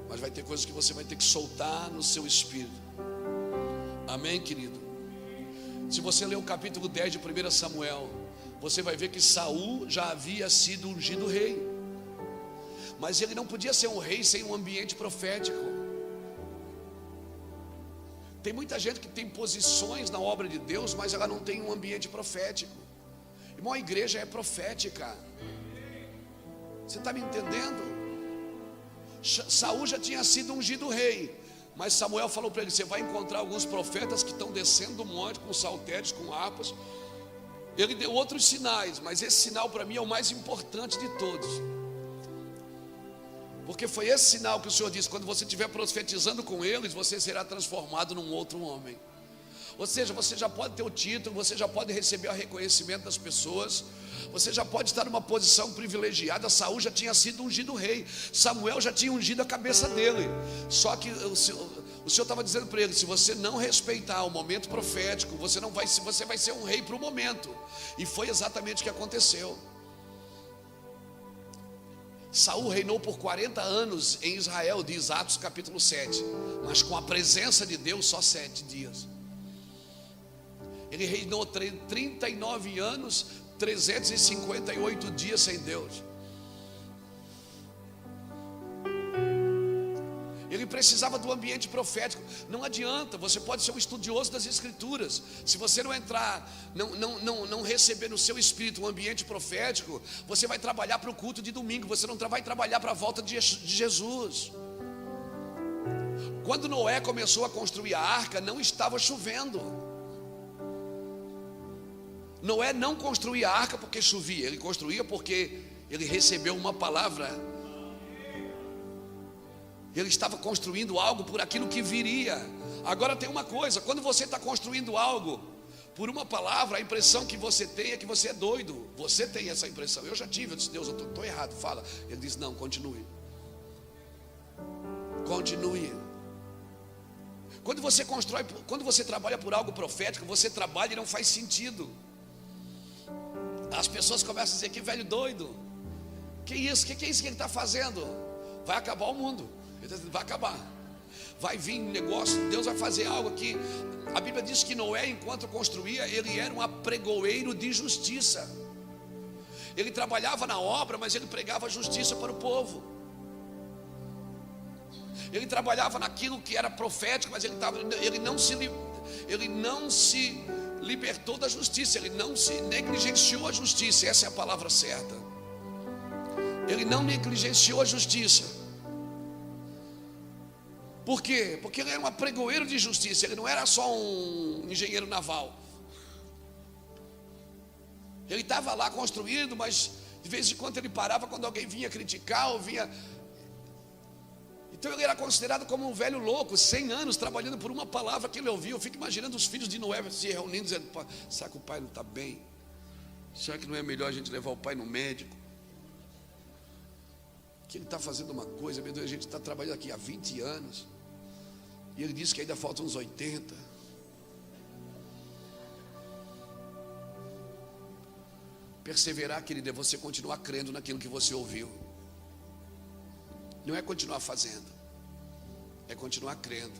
Mas vai ter coisas que você vai ter que soltar no seu espírito. Amém, querido? Se você ler o capítulo 10 de 1 Samuel, você vai ver que Saul já havia sido ungido rei, mas ele não podia ser um rei sem um ambiente profético. Tem muita gente que tem posições na obra de Deus, mas ela não tem um ambiente profético. Irmão, a igreja é profética. Você está me entendendo? Saul já tinha sido ungido rei, mas Samuel falou para ele: você vai encontrar alguns profetas que estão descendo do monte com saltérios, com harpas, Ele deu outros sinais, mas esse sinal para mim é o mais importante de todos. Porque foi esse sinal que o Senhor disse: quando você estiver profetizando com eles, você será transformado num outro homem. Ou seja, você já pode ter o título, você já pode receber o reconhecimento das pessoas, você já pode estar numa posição privilegiada. Saul já tinha sido ungido rei, Samuel já tinha ungido a cabeça dele. Só que o Senhor estava dizendo para ele: se você não respeitar o momento profético, você vai ser um rei para o momento. E foi exatamente o que aconteceu. Saul reinou por 40 anos em Israel, diz Atos capítulo 7, mas com a presença de Deus só 7 dias. Ele reinou 39 anos, 358 dias sem Deus. Ele precisava do ambiente profético. Não adianta, você pode ser um estudioso das Escrituras, se você não entrar, não receber no seu espírito um ambiente profético, você vai trabalhar para o culto de domingo, você não vai trabalhar para a volta de Jesus. Quando Noé começou a construir a arca, não estava chovendo. Noé não construía a arca porque chovia, ele construía porque ele recebeu uma palavra. Ele estava construindo algo por aquilo que viria. Agora tem uma coisa: quando você está construindo algo por uma palavra, a impressão que você tem é que você é doido. Você tem essa impressão. Eu já tive, eu disse: Deus, eu estou errado, fala. Ele disse: não, continue. Continue. Quando você constrói, quando você trabalha por algo profético, você trabalha e não faz sentido. As pessoas começam a dizer: que velho doido, que isso, que é isso que ele está fazendo? Vai acabar o mundo. Vai acabar, vai vir um negócio, Deus vai fazer algo aqui. A Bíblia diz que Noé, enquanto construía, ele era um apregoeiro de justiça. Ele trabalhava na obra, mas ele pregava justiça para o povo. Ele trabalhava naquilo que era profético, mas ele não se libertou da justiça, ele não se negligenciou a justiça. Essa é a palavra certa. Ele não negligenciou a justiça. Por quê? Porque ele era um apregoeiro de justiça. Ele não era só um engenheiro naval. Ele estava lá construindo, mas de vez em quando ele parava quando alguém vinha criticar ou vinha. Então ele era considerado como um velho louco, 100 anos trabalhando por uma palavra que ele ouviu. Eu fico imaginando os filhos de Noé se reunindo, dizendo: será que o pai não está bem? Será que não é melhor a gente levar o pai no médico? Que ele está fazendo uma coisa, meu Deus, a gente está trabalhando aqui há 20 anos. E ele disse que ainda faltam uns 80. Perseverar, querido, é você continuar crendo naquilo que você ouviu. Não é continuar fazendo, é continuar crendo.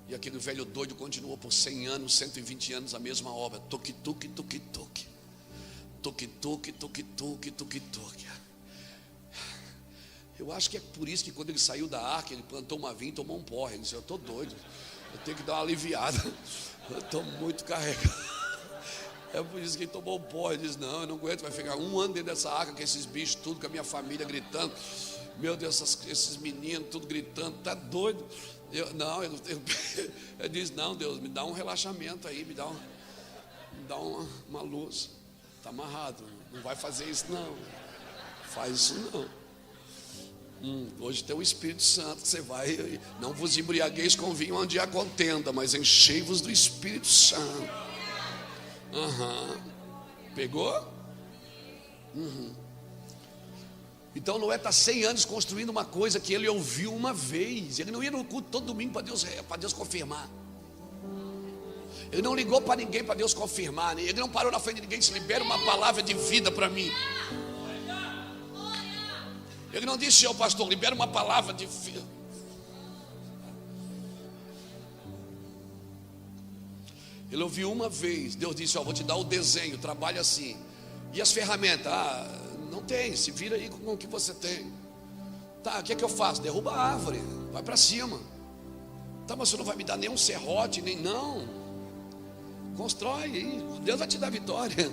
E aquele velho doido continuou por 100 anos, 120 anos a mesma obra. Toque, toque, toque, toque. Toque, toque, toque, toque, toque, toque. Eu acho que é por isso que quando ele saiu da arca, ele plantou uma vinha e tomou um porre. Ele disse: eu estou doido, eu tenho que dar uma aliviada, eu estou muito carregado. É por isso que ele tomou um porre. Ele disse: não, eu não aguento, vai ficar um ano dentro dessa arca com esses bichos tudo, com a minha família gritando. Meu Deus, esses meninos tudo gritando, tá doido? Eu disse: não, Deus, me dá um relaxamento aí, me dá uma luz. Está amarrado, não vai fazer isso não, faz isso não. Hoje tem o Espírito Santo que você vai. Não vos embriagueis com vinho onde há contenda, mas enchei-vos do Espírito Santo. Pegou? Então Noé está 100 anos construindo uma coisa que ele ouviu uma vez. Ele não ia no culto todo domingo para Deus confirmar. Ele não ligou para ninguém para Deus confirmar. Ele não parou na frente de ninguém e disse: libera uma palavra de vida para mim. Ele não disse: ô pastor, libera uma palavra de vida. Ele ouviu uma vez. Deus disse: ó, vou te dar o desenho, trabalha assim. E as ferramentas? Não tem, se vira aí com o que você tem. Tá, o que é que eu faço? Derruba a árvore, vai para cima. Tá, mas você não vai me dar nenhum serrote, nem não. Constrói aí, Deus vai te dar vitória.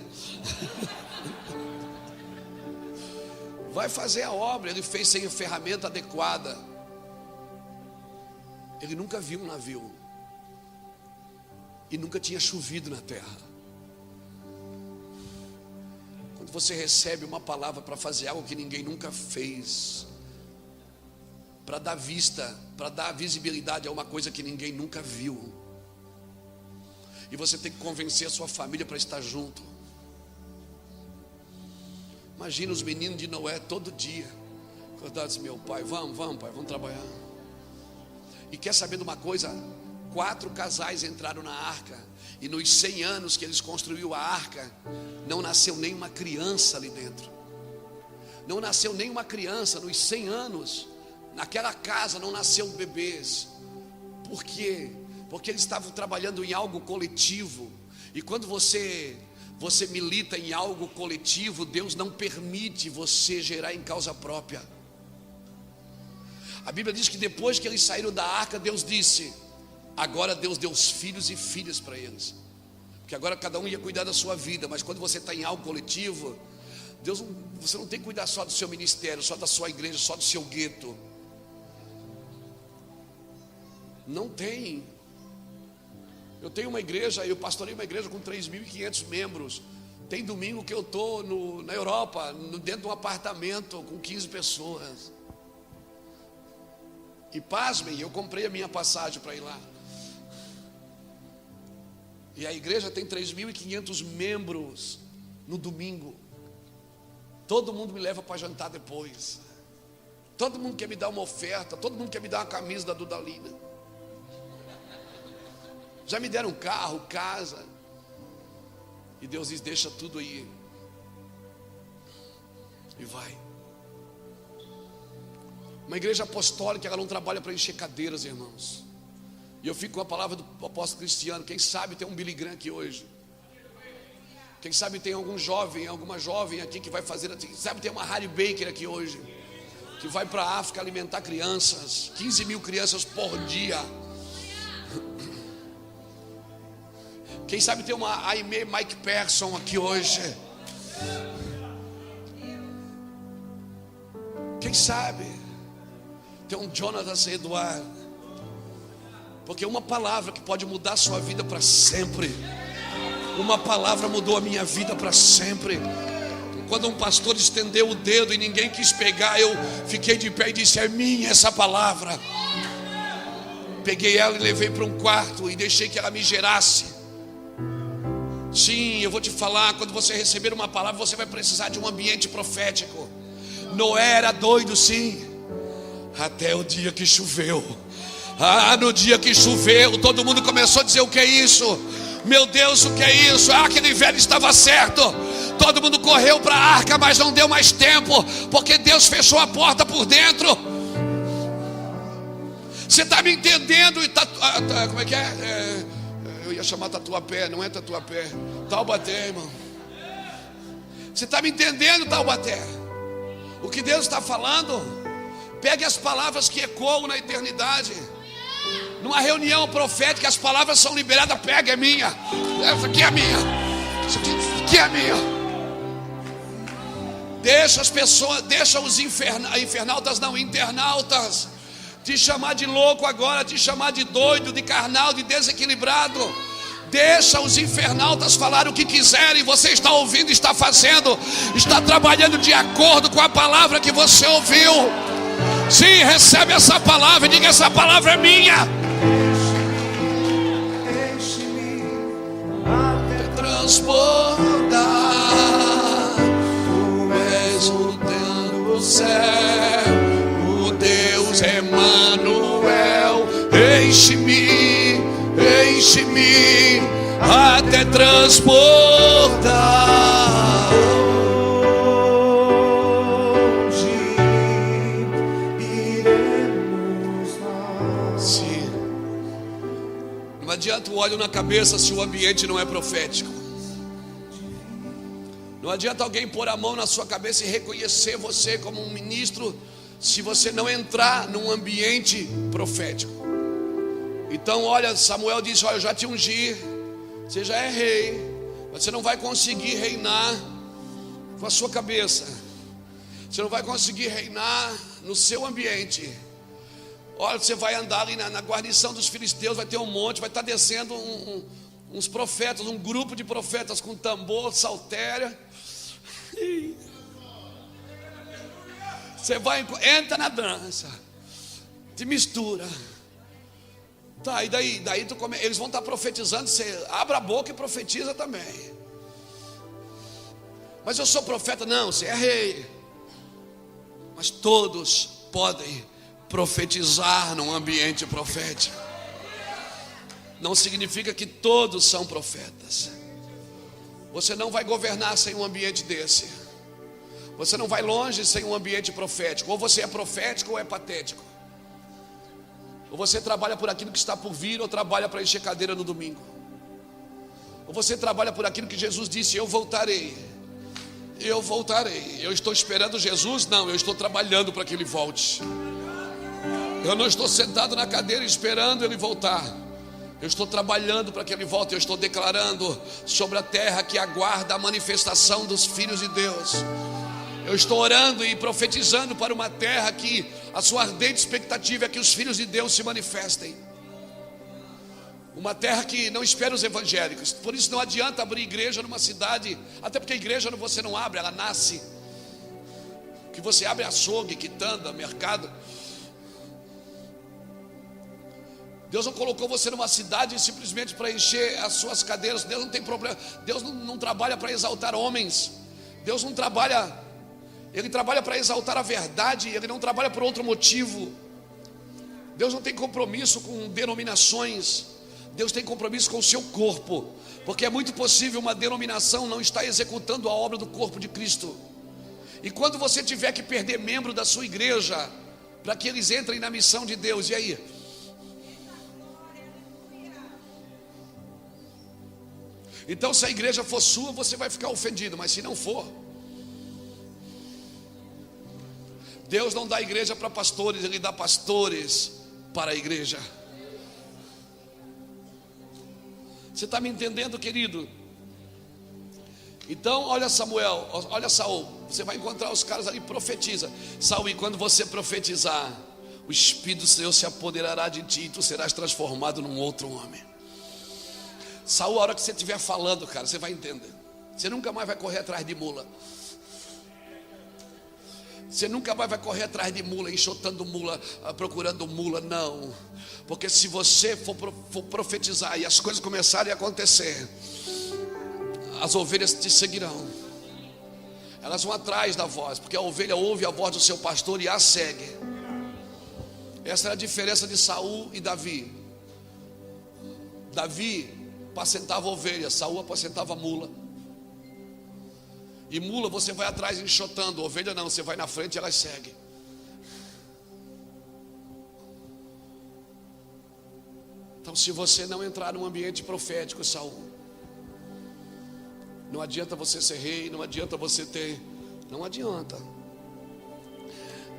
Vai fazer a obra. Ele fez sem a ferramenta adequada. Ele nunca viu um navio. E nunca tinha chovido na terra. Quando você recebe uma palavra para fazer algo que ninguém nunca fez, para dar vista, para dar visibilidade a uma coisa que ninguém nunca viu, e você tem que convencer a sua família para estar junto. Imagina os meninos de Noé todo dia acordados: meu pai, vamos pai, vamos trabalhar. E quer saber de uma coisa? 4 casais entraram na arca, e nos 100 anos que eles construíram a arca, não nasceu nenhuma criança ali dentro. Não nasceu nenhuma criança nos 100 anos. Naquela casa não nasceu bebês. Por quê? Porque eles estavam trabalhando em algo coletivo. E quando você milita em algo coletivo, Deus não permite você gerar em causa própria. A Bíblia diz que depois que eles saíram da arca, Deus disse: agora Deus deu os filhos e filhas para eles, porque agora cada um ia cuidar da sua vida. Mas quando você está em algo coletivo, você não tem que cuidar só do seu ministério, só da sua igreja, só do seu gueto. Não tem. Eu tenho uma igreja, eu pastorei uma igreja com 3.500 membros. Tem domingo que eu estou na Europa, dentro de um apartamento com 15 pessoas. E pasmem, eu comprei a minha passagem para ir lá. E a igreja tem 3.500 membros no domingo. Todo mundo me leva para jantar depois. Todo mundo quer me dar uma oferta. Todo mundo quer me dar uma camisa da Dudalina. Já me deram carro, casa. E Deus diz: deixa tudo aí. E vai. Uma igreja apostólica, ela não trabalha para encher cadeiras, irmãos. E eu fico com a palavra do apóstolo Cristiano. Quem sabe tem um Billy Graham aqui hoje. Quem sabe tem algum jovem, alguma jovem aqui que vai fazer. Quem sabe tem uma Harry Baker aqui hoje, que vai para a África alimentar crianças. 15 mil crianças por dia. Quem sabe tem uma Aimee Mike Persson aqui hoje. Quem sabe tem um Jonathan Eduardo. Porque uma palavra que pode mudar a sua vida para sempre. Uma palavra mudou a minha vida para sempre. Quando um pastor estendeu o dedo e ninguém quis pegar, eu fiquei de pé e disse: é minha essa palavra. Peguei ela e levei para um quarto e deixei que ela me gerasse. Sim, eu vou te falar, quando você receber uma palavra, você vai precisar de um ambiente profético. Noé era doido, sim, até o dia que choveu. No dia que choveu, todo mundo começou a dizer: o que é isso? Meu Deus, o que é isso? Aquele velho estava certo. Todo mundo correu para a arca, mas não deu mais tempo, porque Deus fechou a porta por dentro. Você está me entendendo? Como é que é? Eu ia chamar Tatuapé, não é Tatuapé, Taubaté, irmão. Você está me entendendo, Taubaté? O que Deus está falando? Pegue as palavras que ecoam na eternidade. Numa reunião profética, as palavras são liberadas. Pega, é minha. Essa aqui é minha. Isso aqui é minha. Deixa as pessoas, deixa os internautas te chamar de louco agora, te chamar de doido, de carnal, de desequilibrado. Deixa os infernautas falar o que quiserem. Você está ouvindo, está fazendo, está trabalhando de acordo com a palavra que você ouviu. Sim, recebe essa palavra e diga: essa palavra é minha. Deixe-me até transportar. Tu és o Deus do céu, o Deus Emanuel. Enche-me até transportar. Sim. Não adianta o óleo na cabeça se o ambiente não é profético. Não adianta alguém pôr a mão na sua cabeça e reconhecer você como um ministro se você não entrar num ambiente profético. Então, olha, Samuel disse: olha, eu já te ungi, você já é rei, mas você não vai conseguir reinar com a sua cabeça. Você não vai conseguir reinar no seu ambiente. Olha, você vai andar ali na guarnição dos filisteus, vai ter um monte, vai estar descendo uns profetas, um grupo de profetas com tambor, saltéria. Você vai, entra na dança, te mistura. Tá, e daí eles vão estar profetizando, você abre a boca e profetiza também. Mas eu sou profeta, não, você é rei. Mas todos podem profetizar num ambiente profético. Não significa que todos são profetas. Você não vai governar sem um ambiente desse. Você não vai longe sem um ambiente profético. Ou você é profético ou é patético. Ou você trabalha por aquilo que está por vir, ou trabalha para encher cadeira no domingo. Ou você trabalha por aquilo que Jesus disse: eu voltarei. Eu voltarei. Eu estou esperando Jesus? Não, eu estou trabalhando para que Ele volte. Eu não estou sentado na cadeira esperando Ele voltar. Eu estou trabalhando para que Ele volte. Eu estou declarando sobre a terra que aguarda a manifestação dos filhos de Deus. Eu estou orando e profetizando para uma terra que a sua ardente expectativa é que os filhos de Deus se manifestem. Uma terra que não espera os evangélicos. Por isso não adianta abrir igreja numa cidade, até porque a igreja você não abre, ela nasce. Que você abre açougue, quitanda, mercado. Deus não colocou você numa cidade simplesmente para encher as suas cadeiras. Deus não tem problema. Deus não trabalha para exaltar homens. Deus não trabalha. Ele trabalha para exaltar a verdade. Ele não trabalha por outro motivo. Deus não tem compromisso com denominações. Deus tem compromisso com o seu corpo. Porque é muito possível uma denominação não estar executando a obra do corpo de Cristo. E quando você tiver que perder membro da sua igreja para que eles entrem na missão de Deus, e aí? Então, se a igreja for sua, você vai ficar ofendido. Mas se não for, Deus não dá igreja para pastores, Ele dá pastores para a igreja. Você está me entendendo, querido? Então, olha Samuel, olha Saul. Você vai encontrar os caras ali, profetiza. Saul, e quando você profetizar, o Espírito do Senhor se apoderará de ti, e tu serás transformado num outro homem. Saul, a hora que você estiver falando, cara, você vai entender. Você nunca mais vai correr atrás de mula. Você nunca mais vai correr atrás de mula, enxotando mula, procurando mula, não. Porque se você for profetizar e as coisas começarem a acontecer, as ovelhas te seguirão. Elas vão atrás da voz, porque a ovelha ouve a voz do seu pastor e a segue. Essa era a diferença de Saul e Davi. Davi apacentava ovelha, Saul apacentava mula. E mula você vai atrás enxotando, ovelha não, você vai na frente e elas seguem. Então, se você não entrar num ambiente profético, Saul, não adianta você ser rei, não adianta você ter, não adianta.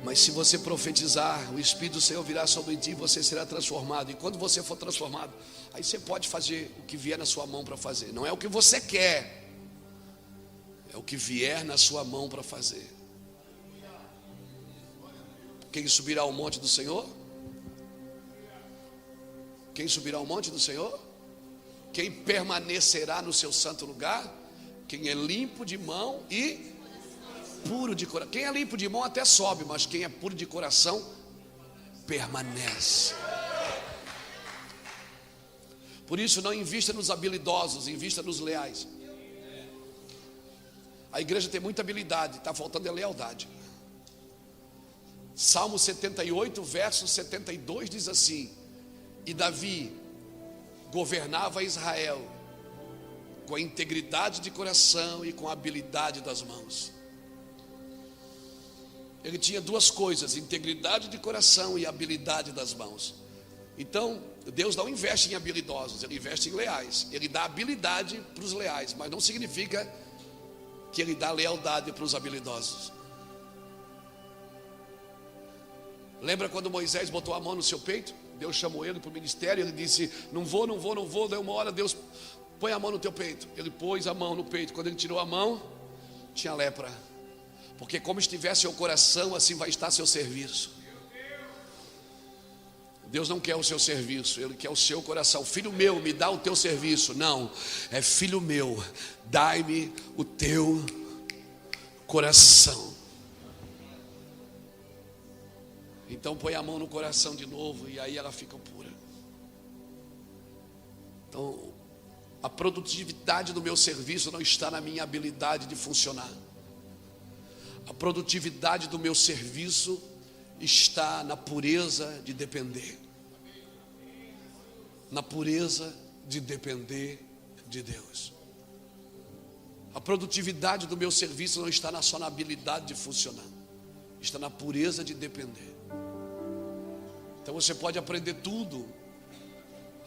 Mas se você profetizar, o Espírito do Senhor virá sobre ti e você será transformado. E quando você for transformado, aí você pode fazer o que vier na sua mão para fazer. Não é o que você quer, é o que vier na sua mão para fazer. Quem subirá ao monte do Senhor? Quem subirá ao monte do Senhor? Quem permanecerá no seu santo lugar? Quem é limpo de mão e puro de coração. Quem é limpo de mão até sobe, mas quem é puro de coração permanece. Por isso, não invista nos habilidosos, invista nos leais. A igreja tem muita habilidade, está faltando lealdade. Salmo 78, verso 72 diz assim: e Davi governava Israel com a integridade de coração e com a habilidade das mãos. Ele tinha duas coisas: integridade de coração e habilidade das mãos. Então, Deus não investe em habilidosos, Ele investe em leais. Ele dá habilidade para os leais, mas não significa que Ele dá lealdade para os habilidosos. Lembra quando Moisés botou a mão no seu peito? Deus chamou ele para o ministério, ele disse: não vou. Daí uma hora Deus: põe a mão no teu peito. Ele pôs a mão no peito. Quando ele tirou a mão, tinha lepra. Porque como estiver seu coração, assim vai estar seu serviço. Deus não quer o seu serviço, Ele quer o seu coração. Filho meu, me dá o teu serviço. Não, é filho meu, dai-me o teu coração. Então põe a mão no coração de novo e aí ela fica pura. Então, a produtividade do meu serviço não está na minha habilidade de funcionar. A produtividade do meu serviço está na pureza de depender. Na pureza de depender de Deus. A produtividade do meu serviço não está só na habilidade de funcionar. Está na pureza de depender. Então você pode aprender tudo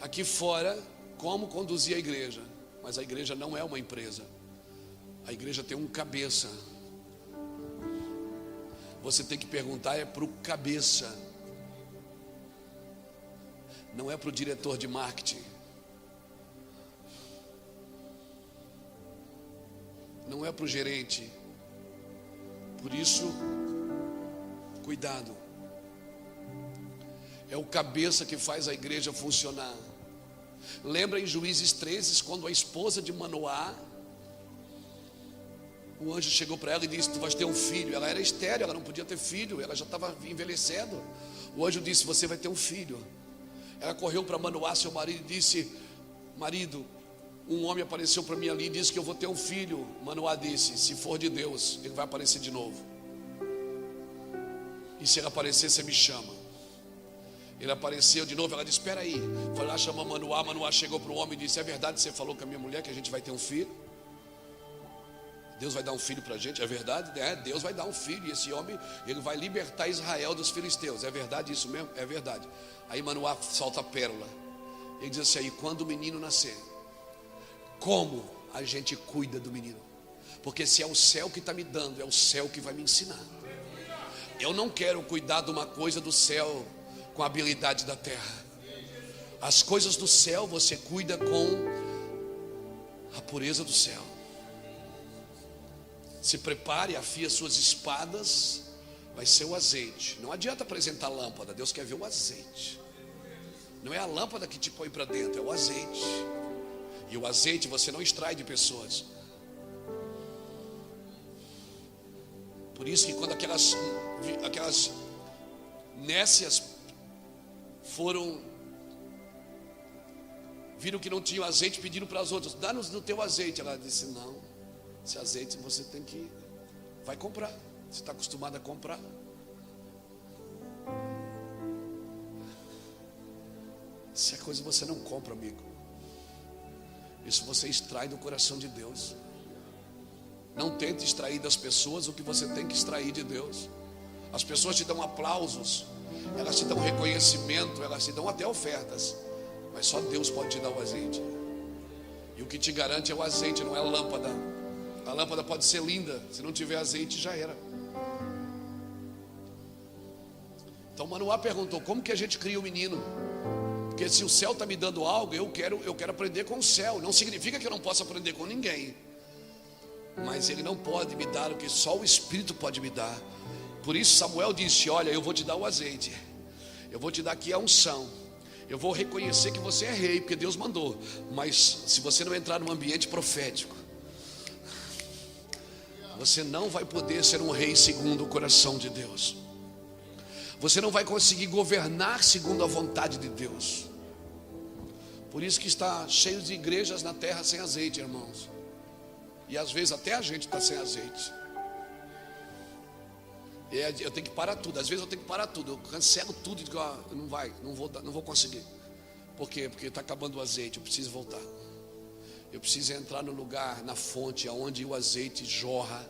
aqui fora, como conduzir a igreja. Mas a igreja não é uma empresa. A igreja tem um cabeça. Você tem que perguntar para o cabeça. Não é para o diretor de marketing. Não é para o gerente. Por isso, cuidado. É o cabeça que faz a igreja funcionar. Lembra em Juízes 13, quando a esposa de Manoá, o anjo chegou para ela e disse: tu vais ter um filho. Ela era estéril, ela não podia ter filho, ela já estava envelhecendo. O anjo disse: você vai ter um filho. Ela correu para Manoá, seu marido, e disse: marido, um homem apareceu para mim ali e disse que eu vou ter um filho. Manoá disse: se for de Deus, ele vai aparecer de novo. E se ele aparecer, você me chama. Ele apareceu de novo, ela disse: espera aí. Foi lá, chamou Manoá. Manoá chegou para o homem e disse: é verdade que você falou com a minha mulher que a gente vai ter um filho? Deus vai dar um filho para a gente, é verdade? É, Deus vai dar um filho, e esse homem, ele vai libertar Israel dos filisteus. É verdade isso mesmo? É verdade. Aí Manoá solta a pérola. Ele diz assim: aí quando o menino nascer, como a gente cuida do menino? Porque se é o céu que está me dando, é o céu que vai me ensinar. Eu não quero cuidar de uma coisa do céu com a habilidade da terra. As coisas do céu você cuida com a pureza do céu. Se prepare, afia suas espadas. Vai ser o azeite. Não adianta apresentar a lâmpada, Deus quer ver o azeite. Não é a lâmpada que te põe para dentro, é o azeite. E o azeite você não extrai de pessoas. Por isso que quando aquelas nécias viram que não tinham azeite, pediram para as outras: dá-nos do teu azeite. Ela disse: não, esse azeite você tem que, vai comprar. Você está acostumado a comprar. Isso é coisa que você não compra, amigo. Isso você extrai do coração de Deus. Não tente extrair das pessoas o que você tem que extrair de Deus. As pessoas te dão aplausos, elas te dão reconhecimento, elas te dão até ofertas, mas só Deus pode te dar o azeite. E o que te garante é o azeite, não é a lâmpada. A lâmpada pode ser linda, se não tiver azeite já era. Então Manoá perguntou: como que a gente cria o menino? Porque se o céu está me dando algo, eu quero aprender com o céu. Não significa que eu não possa aprender com ninguém, mas ele não pode me dar o que só o Espírito pode me dar. Por isso Samuel disse: olha, eu vou te dar o azeite, eu vou te dar aqui a unção, eu vou reconhecer que você é rei, porque Deus mandou. Mas se você não entrar num ambiente profético, você não vai poder ser um rei segundo o coração de Deus. Você não vai conseguir governar segundo a vontade de Deus. Por isso que está cheio de igrejas na terra sem azeite, irmãos. E às vezes até a gente está sem azeite. Eu tenho que parar tudo. Às vezes eu tenho que parar tudo. Eu cancelo tudo e digo: não vou conseguir. Por quê? Porque está acabando o azeite. Eu preciso voltar. Eu preciso entrar no lugar, na fonte, onde o azeite jorra.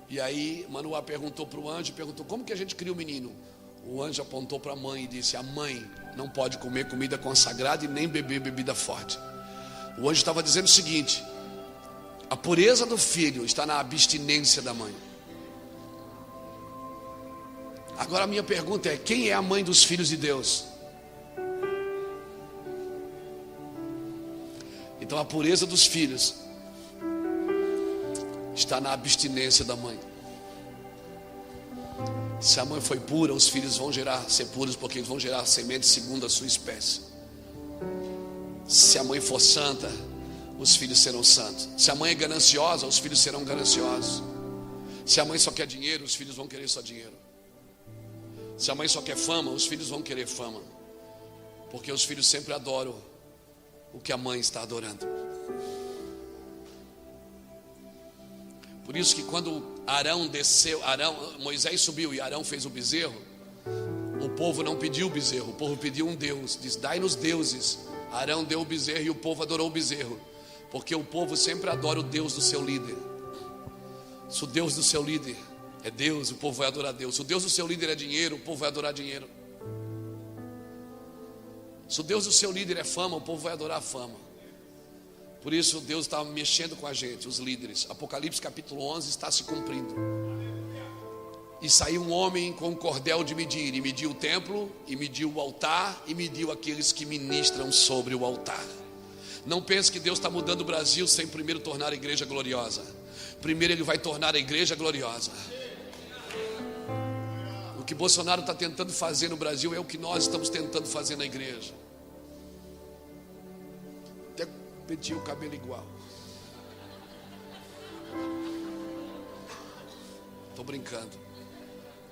E aí Manoá perguntou para o anjo, como que a gente cria o menino? O anjo apontou para a mãe e disse: a mãe não pode comer comida consagrada e nem beber bebida forte. O anjo estava dizendo o seguinte: a pureza do filho está na abstinência da mãe. Agora a minha pergunta é: quem é a mãe dos filhos de Deus? Então a pureza dos filhos está na abstinência da mãe. Se a mãe foi pura, os filhos vão ser puros, porque eles vão gerar semente segundo a sua espécie. Se a mãe for santa, os filhos serão santos. Se a mãe é gananciosa, os filhos serão gananciosos. Se a mãe só quer dinheiro, os filhos vão querer só dinheiro. Se a mãe só quer fama, os filhos vão querer fama. Porque os filhos sempre adoram o que a mãe está adorando. Por isso que quando Arão desceu, Moisés subiu e Arão fez o bezerro, o povo não pediu o bezerro, o povo pediu um Deus. Diz: dai-nos deuses. Arão deu o bezerro e o povo adorou o bezerro. Porque o povo sempre adora o Deus do seu líder. Se o Deus do seu líder é Deus, o povo vai adorar Deus. Se o Deus do seu líder é dinheiro, o povo vai adorar dinheiro. Se o Deus do seu líder é fama, o povo vai adorar fama. Por isso Deus está mexendo com a gente, os líderes. Apocalipse capítulo 11 está se cumprindo. E saiu um homem com um cordel de medir, e mediu o templo, e mediu o altar, e mediu aqueles que ministram sobre o altar. Não pense que Deus está mudando o Brasil sem primeiro tornar a igreja gloriosa. Primeiro Ele vai tornar a igreja gloriosa. O que Bolsonaro está tentando fazer no Brasil é o que nós estamos tentando fazer na igreja. Até pentear o cabelo igual. Estou brincando.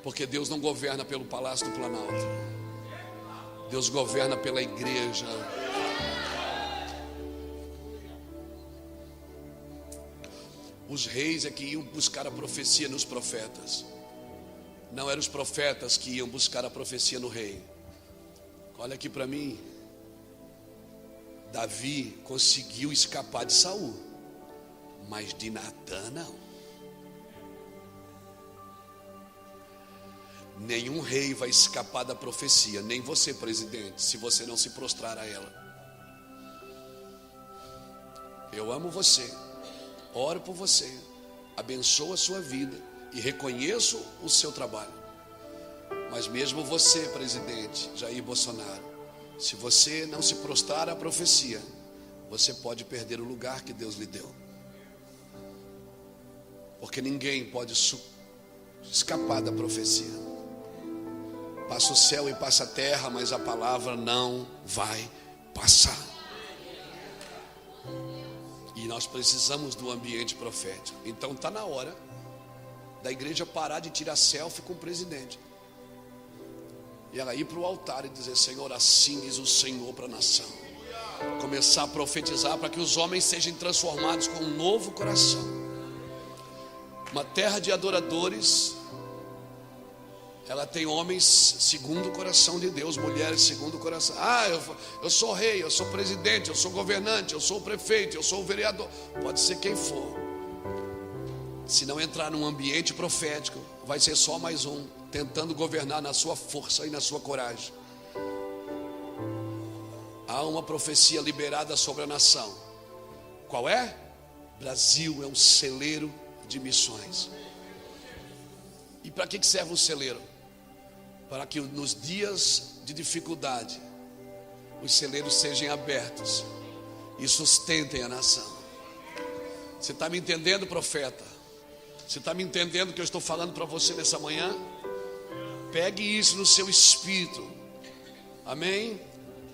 Porque Deus não governa pelo Palácio do Planalto. Deus governa pela igreja. Os reis é que iam buscar a profecia nos profetas. Não eram os profetas que iam buscar a profecia no rei. Olha aqui para mim. Davi conseguiu escapar de Saul, mas de Natã não. Nenhum rei vai escapar da profecia, nem você, presidente, se você não se prostrar a ela. Eu amo você, oro por você, abençoo a sua vida e reconheço o seu trabalho. Mas mesmo você, presidente Jair Bolsonaro, se você não se prostrar à profecia, você pode perder o lugar que Deus lhe deu. Porque ninguém pode escapar da profecia. Passa o céu e passa a terra, mas a palavra não vai passar. E nós precisamos do ambiente profético. Então está na hora da igreja parar de tirar selfie com o presidente. E ela ir para o altar e dizer: Senhor, assim diz o Senhor para a nação. Começar a profetizar para que os homens sejam transformados com um novo coração. Uma terra de adoradores. Ela tem homens segundo o coração de Deus, mulheres segundo o coração. Eu sou rei, eu sou presidente, eu sou governante, eu sou prefeito, eu sou vereador. Pode ser quem for. Se não entrar num ambiente profético, vai ser só mais um, tentando governar na sua força e na sua coragem. Há uma profecia liberada sobre a nação. Qual é? Brasil é um celeiro de missões. E para que serve um celeiro? Para que nos dias de dificuldade os celeiros sejam abertos e sustentem a nação. Você está me entendendo, profeta? Você está me entendendo o que eu estou falando para você nessa manhã? Pegue isso no seu espírito. Amém?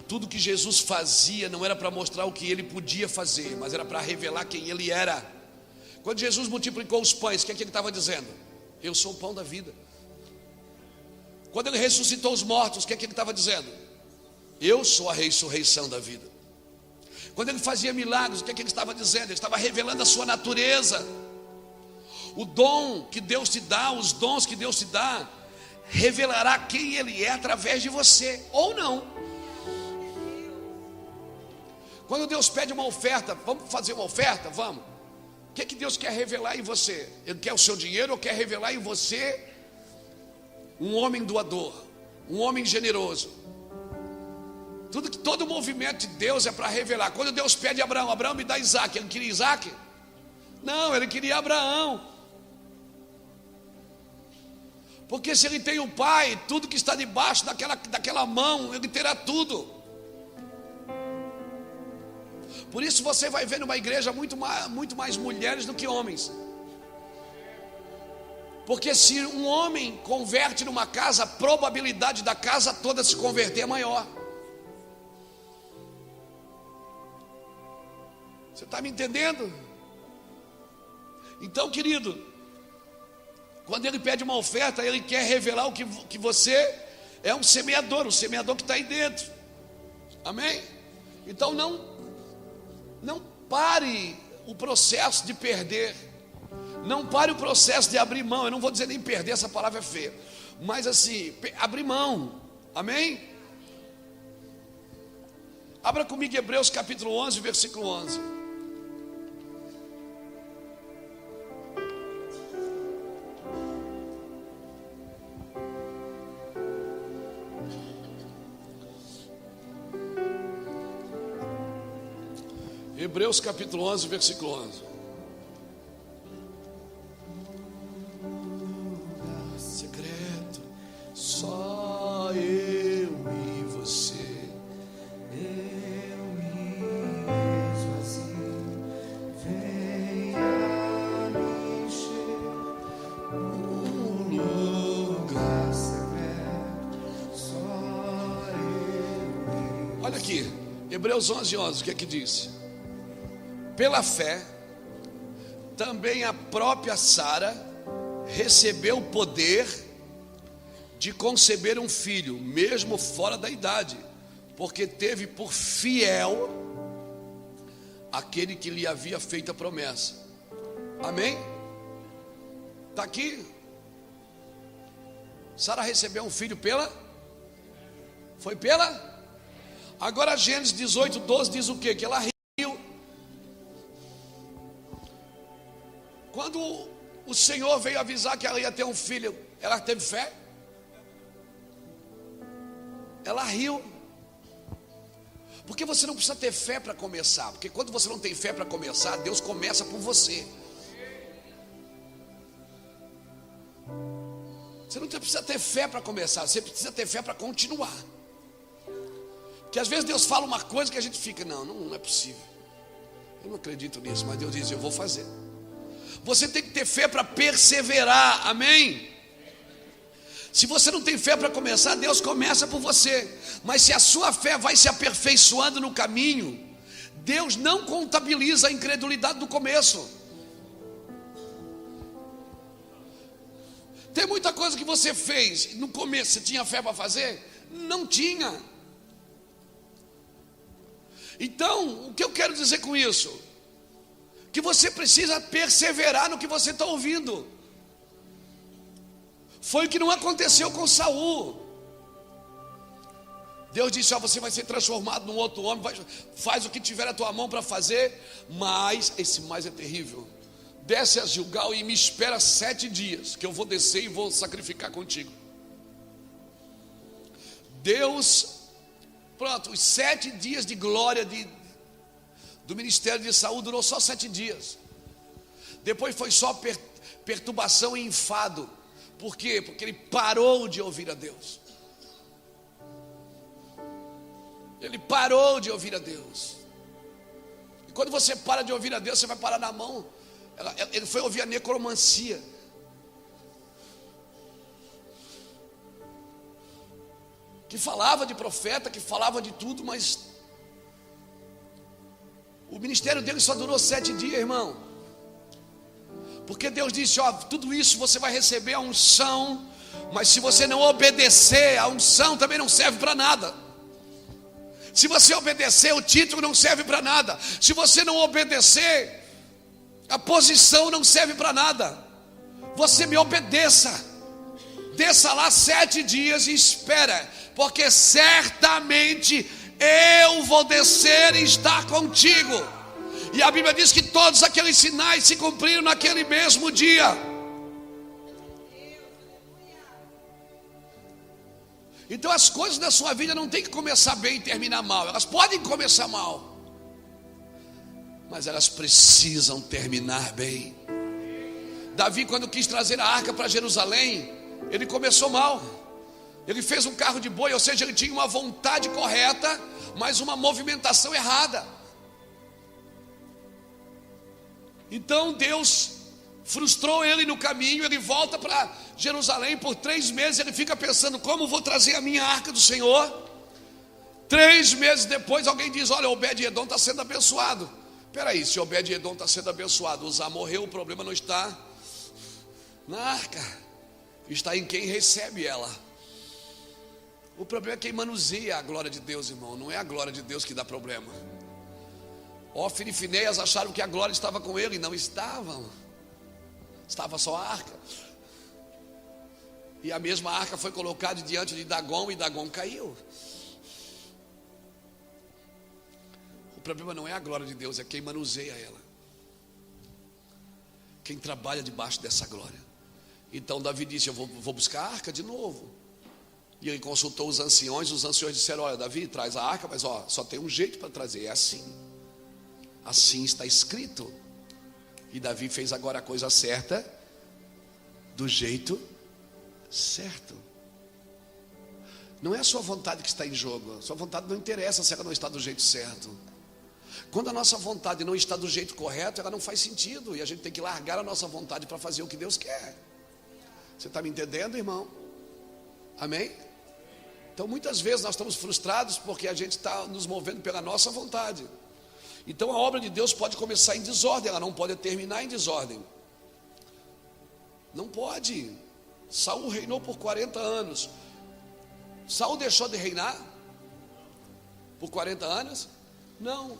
Tudo que Jesus fazia não era para mostrar o que ele podia fazer, mas era para revelar quem ele era. Quando Jesus multiplicou os pães, o que é que ele estava dizendo? Eu sou o pão da vida. Quando ele ressuscitou os mortos, o que é que ele estava dizendo? Eu sou a ressurreição da vida. Quando ele fazia milagres, o que é que ele estava dizendo? Ele estava revelando a sua natureza. O dom que Deus te dá, os dons que Deus te dá, revelará quem ele é através de você, ou não. Quando Deus pede uma oferta, vamos fazer uma oferta? Vamos. O que é que Deus quer revelar em você? Ele quer o seu dinheiro ou quer revelar em você um homem doador, um homem generoso? Todo o movimento de Deus é para revelar. Quando Deus pede a Abraão, Abraão me dá Isaac, ele queria Isaac? Não, ele queria Abraão. Porque se ele tem um pai, tudo que está debaixo daquela mão, ele terá tudo. Por isso você vai ver numa igreja muito mais mulheres do que homens. Porque se um homem converte numa casa, a probabilidade da casa toda se converter é maior. Você está me entendendo? Então, querido, quando ele pede uma oferta, ele quer revelar o que você é um semeador que está aí dentro. Amém? Então não pare o processo de perder. Não pare o processo de abrir mão. Eu não vou dizer nem perder, essa palavra é feia. Mas assim, abrir mão. Amém? Abra comigo Hebreus capítulo 11, versículo 11. Hebreus capítulo 11, versículo 11. Secreto, só eu e você. Eu mesmo assim, venha me encher no lugar secreto, só eu. Olha aqui, Hebreus 11, 11, o que é que diz? Pela fé, também a própria Sara recebeu o poder de conceber um filho, mesmo fora da idade, porque teve por fiel aquele que lhe havia feito a promessa. Amém? Está aqui. Sara recebeu um filho foi pela? Agora Gênesis 18, 12 diz o quê? Que ela riu. Quando o Senhor veio avisar que ela ia ter um filho, ela teve fé? Ela riu. Porque você não precisa ter fé para começar. Porque quando você não tem fé para começar, Deus começa por você. Você não precisa ter fé para começar, você precisa ter fé para continuar. Porque às vezes Deus fala uma coisa que a gente fica, não é possível. Eu não acredito nisso, mas Deus diz, eu vou fazer. Você tem que ter fé para perseverar, amém? Se você não tem fé para começar, Deus começa por você. Mas se a sua fé vai se aperfeiçoando no caminho, Deus não contabiliza a incredulidade do começo. Tem muita coisa que você fez no começo, você tinha fé para fazer? Não tinha. Então, o que eu quero dizer com isso? Que você precisa perseverar no que você está ouvindo. Foi o que não aconteceu com Saul. Deus disse, você vai ser transformado num outro homem, faz o que tiver a tua mão para fazer, mas, esse mais é terrível, desce a Gilgal e me espera 7 dias, que eu vou descer e vou sacrificar contigo. Deus, pronto, os 7 dias de glória do ministério de Saul durou só 7 dias. Depois foi só perturbação e enfado. Por quê? Porque ele parou de ouvir a Deus. Ele parou de ouvir a Deus. E quando você para de ouvir a Deus, você vai parar na mão. Ele foi ouvir a necromancia. Que falava de profeta, que falava de tudo, mas o ministério dele só durou 7 dias, irmão. Porque Deus disse, tudo isso você vai receber a unção, mas se você não obedecer, a unção também não serve para nada. Se você obedecer, o título não serve para nada. Se você não obedecer, a posição não serve para nada. Você me obedeça. Desça lá 7 dias e espera, porque certamente eu vou descer e estar contigo. E a Bíblia diz que todos aqueles sinais se cumpriram naquele mesmo dia. Então as coisas da sua vida não tem que começar bem e terminar mal. Elas podem começar mal, mas elas precisam terminar bem. Davi, quando quis trazer a arca para Jerusalém, ele começou mal. Ele fez um carro de boi, ou seja, ele tinha uma vontade correta, mas uma movimentação errada. Então Deus frustrou ele no caminho. Ele volta para Jerusalém por 3 meses. Ele fica pensando, como vou trazer a minha arca do Senhor? 3 meses depois alguém diz, olha, Obed-Edom está sendo abençoado. Peraí, se Obed-Edom está sendo abençoado, Uzá morreu, o problema não está na arca, está em quem recebe ela. O problema é quem manuseia a glória de Deus, irmão. Não é a glória de Deus que dá problema. Hófni e Finéias acharam que a glória estava com ele, não estavam. Estava só a arca. E a mesma arca foi colocada diante de Dagom, e Dagom caiu. O problema não é a glória de Deus, é quem manuseia ela, quem trabalha debaixo dessa glória. Então Davi disse: eu vou buscar a arca de novo. E ele consultou os anciões disseram: olha, Davi, traz a arca, mas só tem um jeito para trazer, é assim. Assim está escrito. E Davi fez agora a coisa certa, do jeito certo. Não é a sua vontade que está em jogo. A sua vontade não interessa se ela não está do jeito certo. Quando a nossa vontade não está do jeito correto, ela não faz sentido. E a gente tem que largar a nossa vontade para fazer o que Deus quer. Você está me entendendo, irmão? Amém? Então muitas vezes nós estamos frustrados porque a gente está nos movendo pela nossa vontade. Então a obra de Deus pode começar em desordem, ela não pode terminar em desordem. Não pode. Saul reinou por 40 anos. Saul deixou de reinar por 40 anos? Não.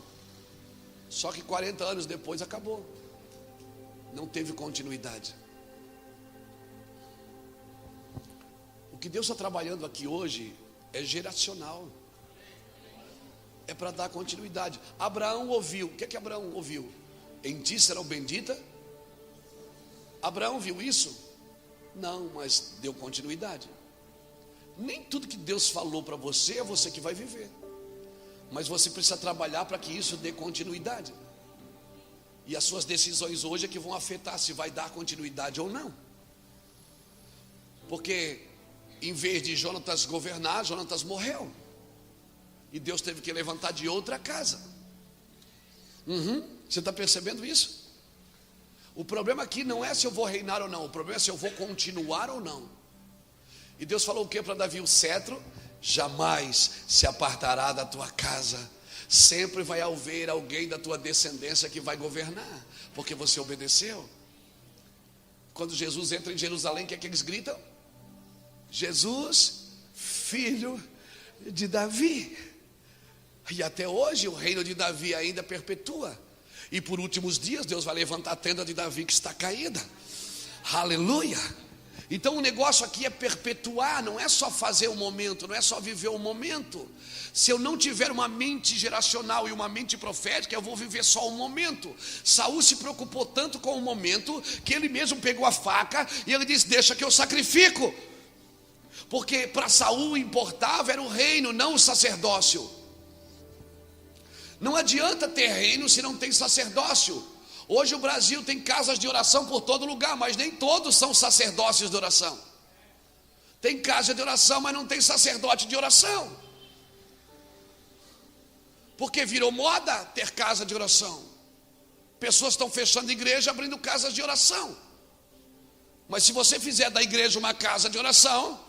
Só que 40 anos depois acabou. Não teve continuidade. O que Deus está trabalhando aqui hoje é geracional. É para dar continuidade. Abraão ouviu. O que é que Abraão ouviu? Em ti serão bendita. Abraão viu isso? Não, mas deu continuidade. Nem tudo que Deus falou para você é você que vai viver. Mas você precisa trabalhar para que isso dê continuidade. E as suas decisões hoje é que vão afetar se vai dar continuidade ou não. Porque em vez de Jonatas governar, Jonatas morreu. E Deus teve que levantar de outra casa. Você está percebendo isso? O problema aqui não é se eu vou reinar ou não. O problema é se eu vou continuar ou não. E Deus falou o que para Davi? O cetro jamais se apartará da tua casa. Sempre vai haver alguém da tua descendência que vai governar, porque você obedeceu. Quando Jesus entra em Jerusalém, o que é que eles gritam? Jesus, filho de Davi. E até hoje o reino de Davi ainda perpetua. E por últimos dias Deus vai levantar a tenda de Davi que está caída. Aleluia. Então o negócio aqui é perpetuar, não é só fazer o momento, não é só viver o momento. Se eu não tiver uma mente geracional e uma mente profética, eu vou viver só o momento. Saul se preocupou tanto com o momento que ele mesmo pegou a faca e ele disse: deixa que eu sacrifico. Porque para Saul importava era o reino, não o sacerdócio. Não adianta ter reino se não tem sacerdócio. Hoje o Brasil tem casas de oração por todo lugar, mas nem todos são sacerdócios de oração. Tem casa de oração, mas não tem sacerdote de oração. Porque virou moda ter casa de oração. Pessoas estão fechando igreja, abrindo casas de oração. Mas se você fizer da igreja uma casa de oração,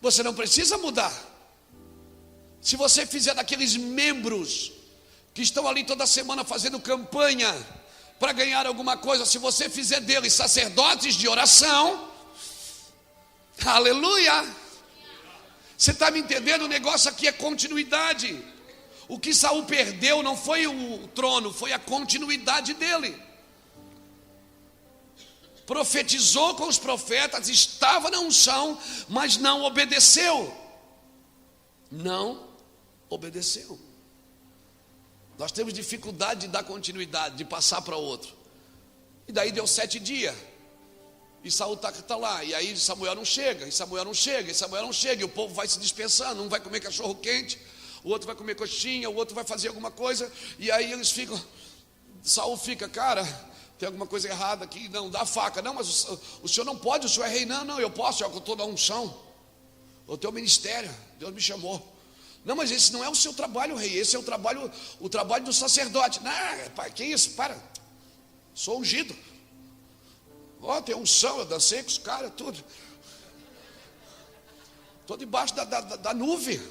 você não precisa mudar. Se você fizer daqueles membros que estão ali toda semana fazendo campanha para ganhar alguma coisa, se você fizer deles sacerdotes de oração, aleluia, você está me entendendo? O negócio aqui é continuidade. O que Saul perdeu não foi o trono, foi a continuidade dele. Profetizou com os profetas, estava na unção, mas não obedeceu. Não obedeceu. Nós temos dificuldade de dar continuidade, de passar para outro. E daí deu 7 dias. E Saul está lá. E aí Samuel não chega. E Samuel não chega. E Samuel não chega. E o povo vai se dispensando. Um vai comer cachorro quente. O outro vai comer coxinha. O outro vai fazer alguma coisa. E aí eles ficam. Saul fica, cara, tem alguma coisa errada aqui. Não, dá a faca. Não, mas o senhor não pode. O senhor é rei. Não, eu posso. Eu estou na unção. O teu ministério. Deus me chamou. Não, mas esse não é o seu trabalho, rei. Esse é o trabalho do sacerdote. Não, pai, que isso? Para. Sou ungido. Tem unção, eu dancei com os caras, tudo. Estou debaixo da nuvem.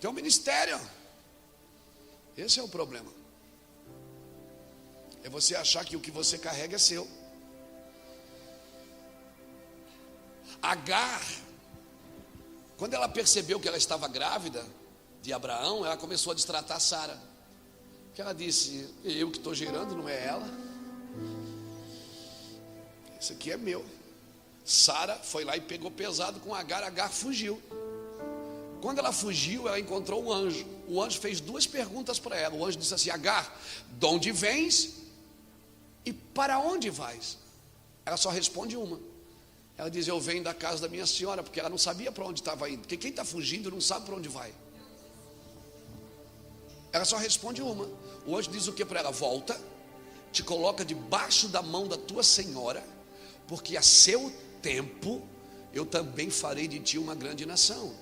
Tem um ministério. Esse é o problema. É você achar que o que você carrega é seu. Agar, quando ela percebeu que ela estava grávida de Abraão, ela começou a destratar Sara. Que ela disse: eu que estou gerando, não é ela. Isso aqui é meu. Sara foi lá e pegou pesado com Agar. Agar fugiu. Quando ela fugiu, ela encontrou um anjo. O anjo fez 2 perguntas para ela. O anjo disse assim: Agar, de onde vens e para onde vais? Ela só responde uma. Ela diz: eu venho da casa da minha senhora. Porque ela não sabia para onde estava indo. Porque quem está fugindo não sabe para onde vai. Ela só responde uma. O anjo diz o que para ela? Volta, te coloca debaixo da mão da tua senhora, porque a seu tempo eu também farei de ti uma grande nação.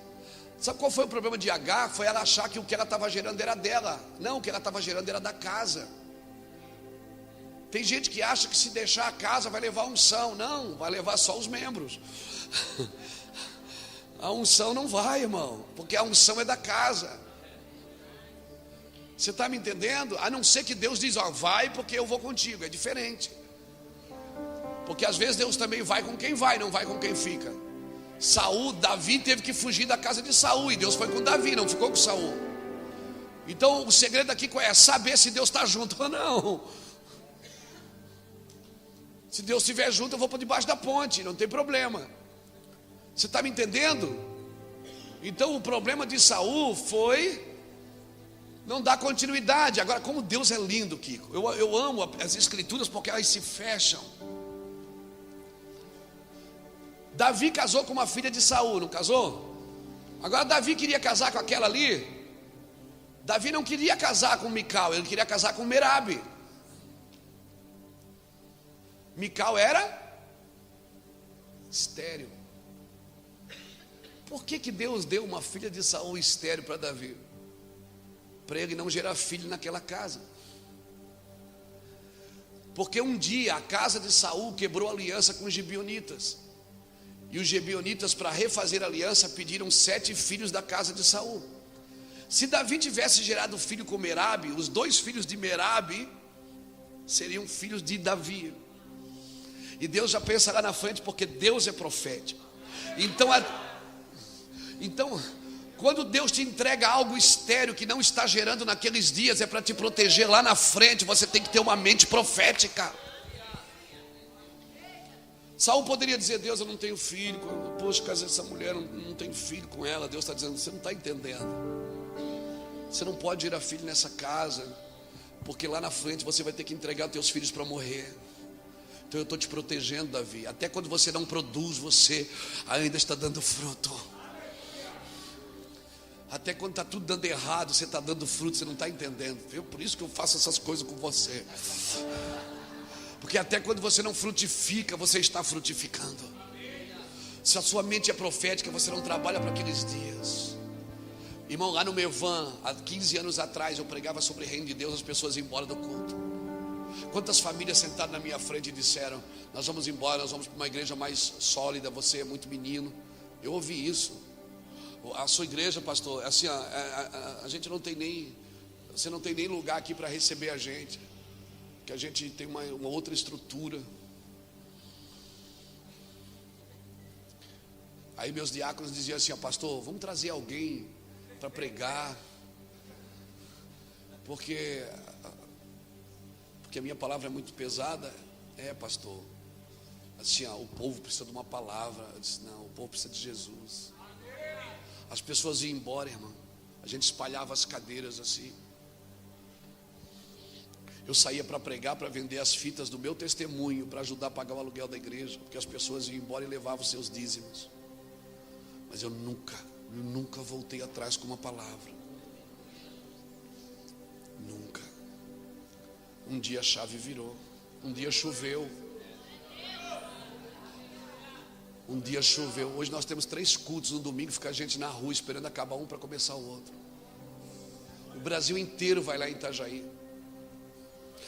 Sabe qual foi o problema de Agar? Foi ela achar que o que ela estava gerando era dela. Não, o que ela estava gerando era da casa. Tem gente que acha que se deixar a casa vai levar unção. Não, vai levar só os membros. A unção não vai, irmão, porque a unção é da casa. Você está me entendendo? A não ser que Deus diz: ó, vai porque eu vou contigo. É diferente. Porque às vezes Deus também vai com quem vai, não vai com quem fica. Davi teve que fugir da casa de Saul, e Deus foi com Davi, não ficou com Saul. Então o segredo aqui é saber se Deus está junto ou não. Se Deus estiver junto, eu vou para debaixo da ponte, não tem problema. Você está me entendendo? Então o problema de Saul foi não dar continuidade. Agora, como Deus é lindo, Kiko. Eu amo as escrituras porque elas se fecham. Davi casou com uma filha de Saul, não casou? Agora Davi queria casar com aquela ali. Davi não queria casar com Mical, ele queria casar com Merabe. Mical era estéril. Por que Deus deu uma filha de Saul estéril para Davi? Para ele não gerar filho naquela casa. Porque um dia a casa de Saul quebrou aliança com os gibeonitas. E os gibeonitas, para refazer a aliança, pediram 7 filhos da casa de Saul. Se Davi tivesse gerado filho com Merabe, os 2 filhos de Merabe seriam filhos de Davi. E Deus já pensa lá na frente, porque Deus é profético. Então, quando Deus te entrega algo estéril que não está gerando naqueles dias, é para te proteger lá na frente. Você tem que ter uma mente profética. Saul poderia dizer: Deus, eu não tenho filho. Poxa, casei essa mulher, não tenho filho com ela. Deus está dizendo: você não está entendendo. Você não pode gerar filho nessa casa, porque lá na frente você vai ter que entregar teus filhos para morrer. Então eu estou te protegendo, Davi. Até quando você não produz, você ainda está dando fruto. Até quando está tudo dando errado, você está dando fruto, você não está entendendo, viu? Por isso que eu faço essas coisas com você. Porque até quando você não frutifica, você está frutificando. Se a sua mente é profética, você não trabalha para aqueles dias. Irmão, lá no Mevan, há 15 anos atrás, eu pregava sobre o reino de Deus, as pessoas iam embora do culto. Quantas famílias sentadas na minha frente disseram: nós vamos embora, nós vamos para uma igreja mais sólida, você é muito menino. Eu ouvi isso. A sua igreja, pastor, assim, a gente não tem nem, você não tem nem lugar aqui para receber a gente, que a gente tem uma outra estrutura. Aí meus diáconos diziam assim: pastor, vamos trazer alguém para pregar, porque a minha palavra é muito pesada. Pastor, assim, o povo precisa de uma palavra. Eu disse: não, o povo precisa de Jesus. As pessoas iam embora, irmão. A gente espalhava as cadeiras assim. Eu saía para pregar, para vender as fitas do meu testemunho, para ajudar a pagar o aluguel da igreja, porque as pessoas iam embora e levavam os seus dízimos. Mas eu nunca voltei atrás com uma palavra. Nunca. Um dia a chave virou. Um dia choveu. Um dia choveu. Hoje nós temos 3 cultos no domingo. Fica a gente na rua esperando acabar um para começar o outro. O Brasil inteiro vai lá em Itajaí.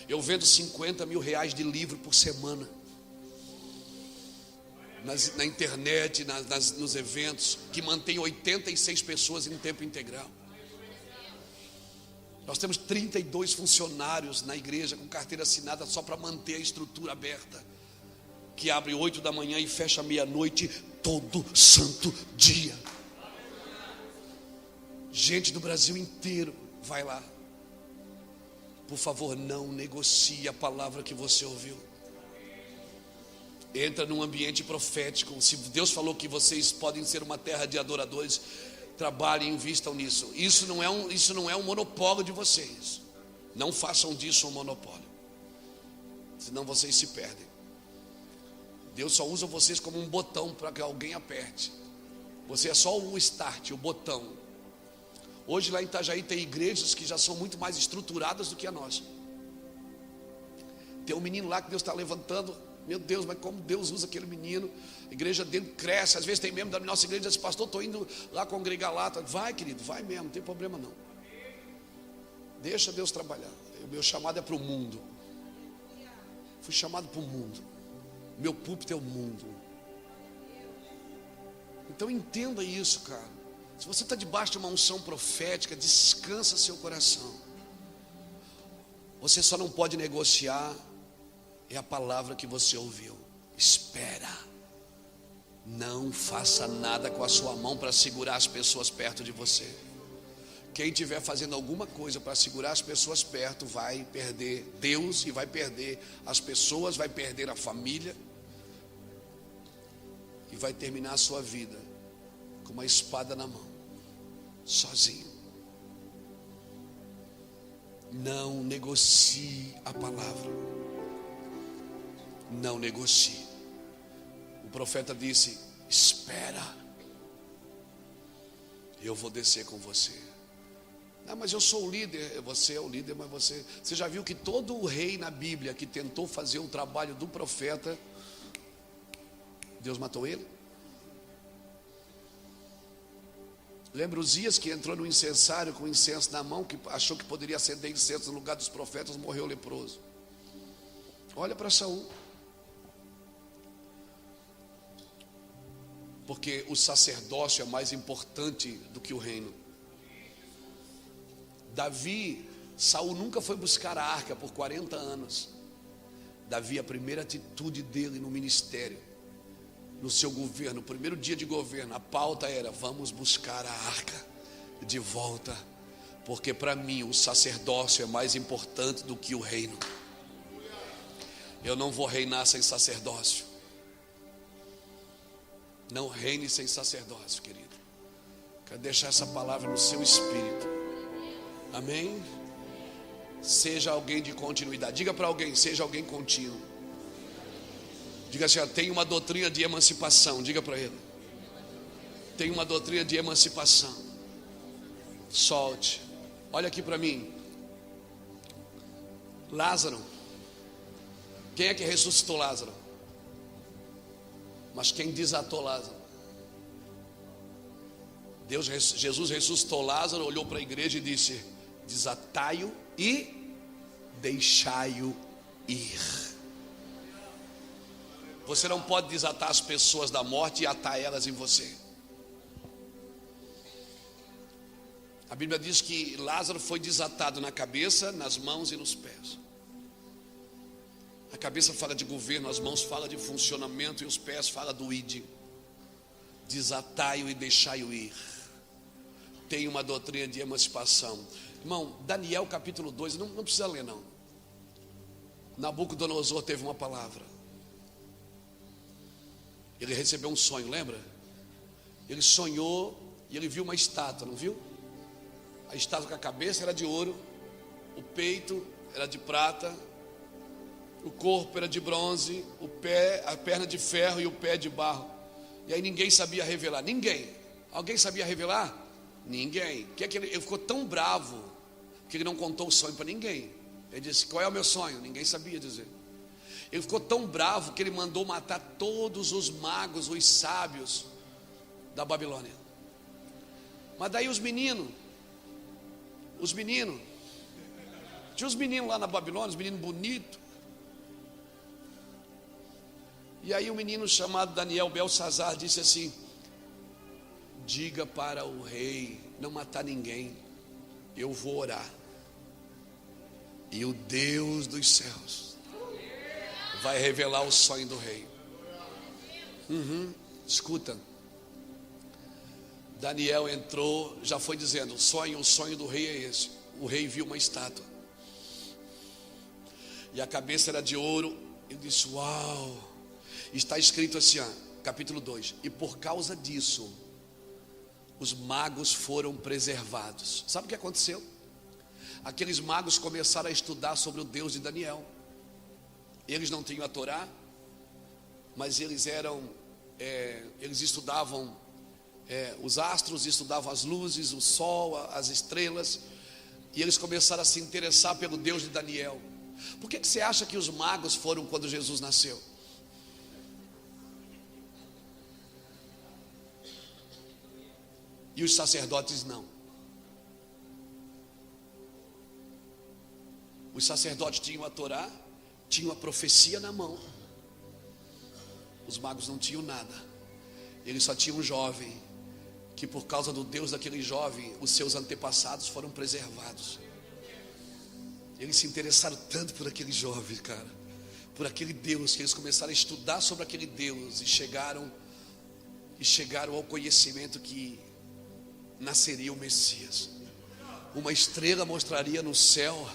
Eu vendo 50 mil reais de livro por semana. Na internet, nos eventos, que mantém 86 pessoas em tempo integral. Nós temos 32 funcionários na igreja com carteira assinada só para manter a estrutura aberta, que abre 8 da manhã e fecha meia-noite todo santo dia. Gente do Brasil inteiro vai lá. Por favor, não negocie a palavra que você ouviu. Entra num ambiente profético. Se Deus falou que vocês podem ser uma terra de adoradores, trabalhem, invistam nisso. Isso não é um monopólio de vocês. Não façam disso um monopólio, senão vocês se perdem. Deus só usa vocês como um botão para que alguém aperte. Você é só o start, o botão. Hoje lá em Itajaí tem igrejas que já são muito mais estruturadas do que a nossa. Tem um menino lá que Deus está levantando. Meu Deus, mas como Deus usa aquele menino. A igreja dele cresce. Às vezes tem membro da nossa igreja que diz: pastor, estou indo lá congregar lá. Vai, querido, vai mesmo, não tem problema não. Deixa Deus trabalhar. O meu chamado é para o mundo. Fui chamado para o mundo. Meu púlpito é o mundo. Então entenda isso, cara. Se você está debaixo de uma unção profética, descansa seu coração. Você só não pode negociar é a palavra que você ouviu. Espera. Não faça nada com a sua mão para segurar as pessoas perto de você. Quem estiver fazendo alguma coisa para segurar as pessoas perto vai perder Deus e vai perder as pessoas, vai perder a família e vai terminar a sua vida com uma espada na mão, sozinho. Não negocie a palavra. Não negocie. O profeta disse: espera, eu vou descer com você. Ah, mas eu sou o líder. Você é o líder, mas você já viu que todo o rei na Bíblia que tentou fazer o trabalho do profeta, Deus matou ele? Lembra Uzias, que entrou no incensário com incenso na mão, que achou que poderia acender incenso no lugar dos profetas, morreu leproso. Olha para Saul. Porque o sacerdócio é mais importante do que o reino. Saul nunca foi buscar a arca por 40 anos. Davi, a primeira atitude dele no ministério, no seu governo, o primeiro dia de governo, a pauta era: vamos buscar a arca de volta, porque para mim o sacerdócio é mais importante do que o reino. Eu não vou reinar sem sacerdócio. Não reine sem sacerdócio, querido. Quero deixar essa palavra no seu espírito. Amém? Seja alguém de continuidade. Diga para alguém: seja alguém contínuo. Diga assim: tem uma doutrina de emancipação. Diga para ele: tem uma doutrina de emancipação. Solte. Olha aqui para mim. Lázaro. Quem é que ressuscitou Lázaro? Mas quem desatou Lázaro? Jesus ressuscitou Lázaro, olhou para a igreja e disse: desatai-o e deixai-o ir. Você não pode desatar as pessoas da morte e atar elas em você. A Bíblia diz que Lázaro foi desatado na cabeça, nas mãos e nos pés. A cabeça fala de governo, as mãos falam de funcionamento e os pés falam do id. Desatai-o e deixai-o ir. Tem uma doutrina de emancipação. Irmão, Daniel capítulo 2, não precisa ler não. Nabucodonosor teve uma palavra. Ele recebeu um sonho, lembra? Ele sonhou e ele viu uma estátua, não viu? A estátua com a cabeça era de ouro, o peito era de prata, o corpo era de bronze, a perna de ferro e o pé de barro. E aí ninguém sabia revelar. Ninguém. Alguém sabia revelar? Ninguém. Ele ficou tão bravo que ele não contou o sonho para ninguém. Ele disse: qual é o meu sonho? Ninguém sabia dizer. Ele ficou tão bravo que ele mandou matar todos os magos, os sábios da Babilônia. Mas daí os meninos, tinha os meninos lá na Babilônia, os meninos bonitos. E aí um menino chamado Daniel Belsazar disse assim: diga para o rei não matar ninguém, eu vou orar. E o Deus dos céus vai revelar o sonho do rei. Escuta, Daniel entrou, já foi dizendo, o sonho do rei é esse. O rei viu uma estátua e a cabeça era de ouro. Ele disse, uau. Está escrito assim, capítulo 2: e por causa disso os magos foram preservados. Sabe o que aconteceu? Aqueles magos começaram a estudar sobre o Deus de Daniel. Eles não tinham a Torá, mas eles estudavam os astros, estudavam as luzes, o sol, as estrelas, e eles começaram a se interessar pelo Deus de Daniel. Por que você acha que os magos foram quando Jesus nasceu? E os sacerdotes não? Os sacerdotes tinham a Torá, tinham a profecia na mão. Os magos não tinham nada. Eles só tinham um jovem, que por causa do Deus daquele jovem, os seus antepassados foram preservados. Eles se interessaram tanto por aquele jovem, cara, por aquele Deus, que eles começaram a estudar sobre aquele Deus e chegaram ao conhecimento que nasceria o Messias. Uma estrela mostraria no céu.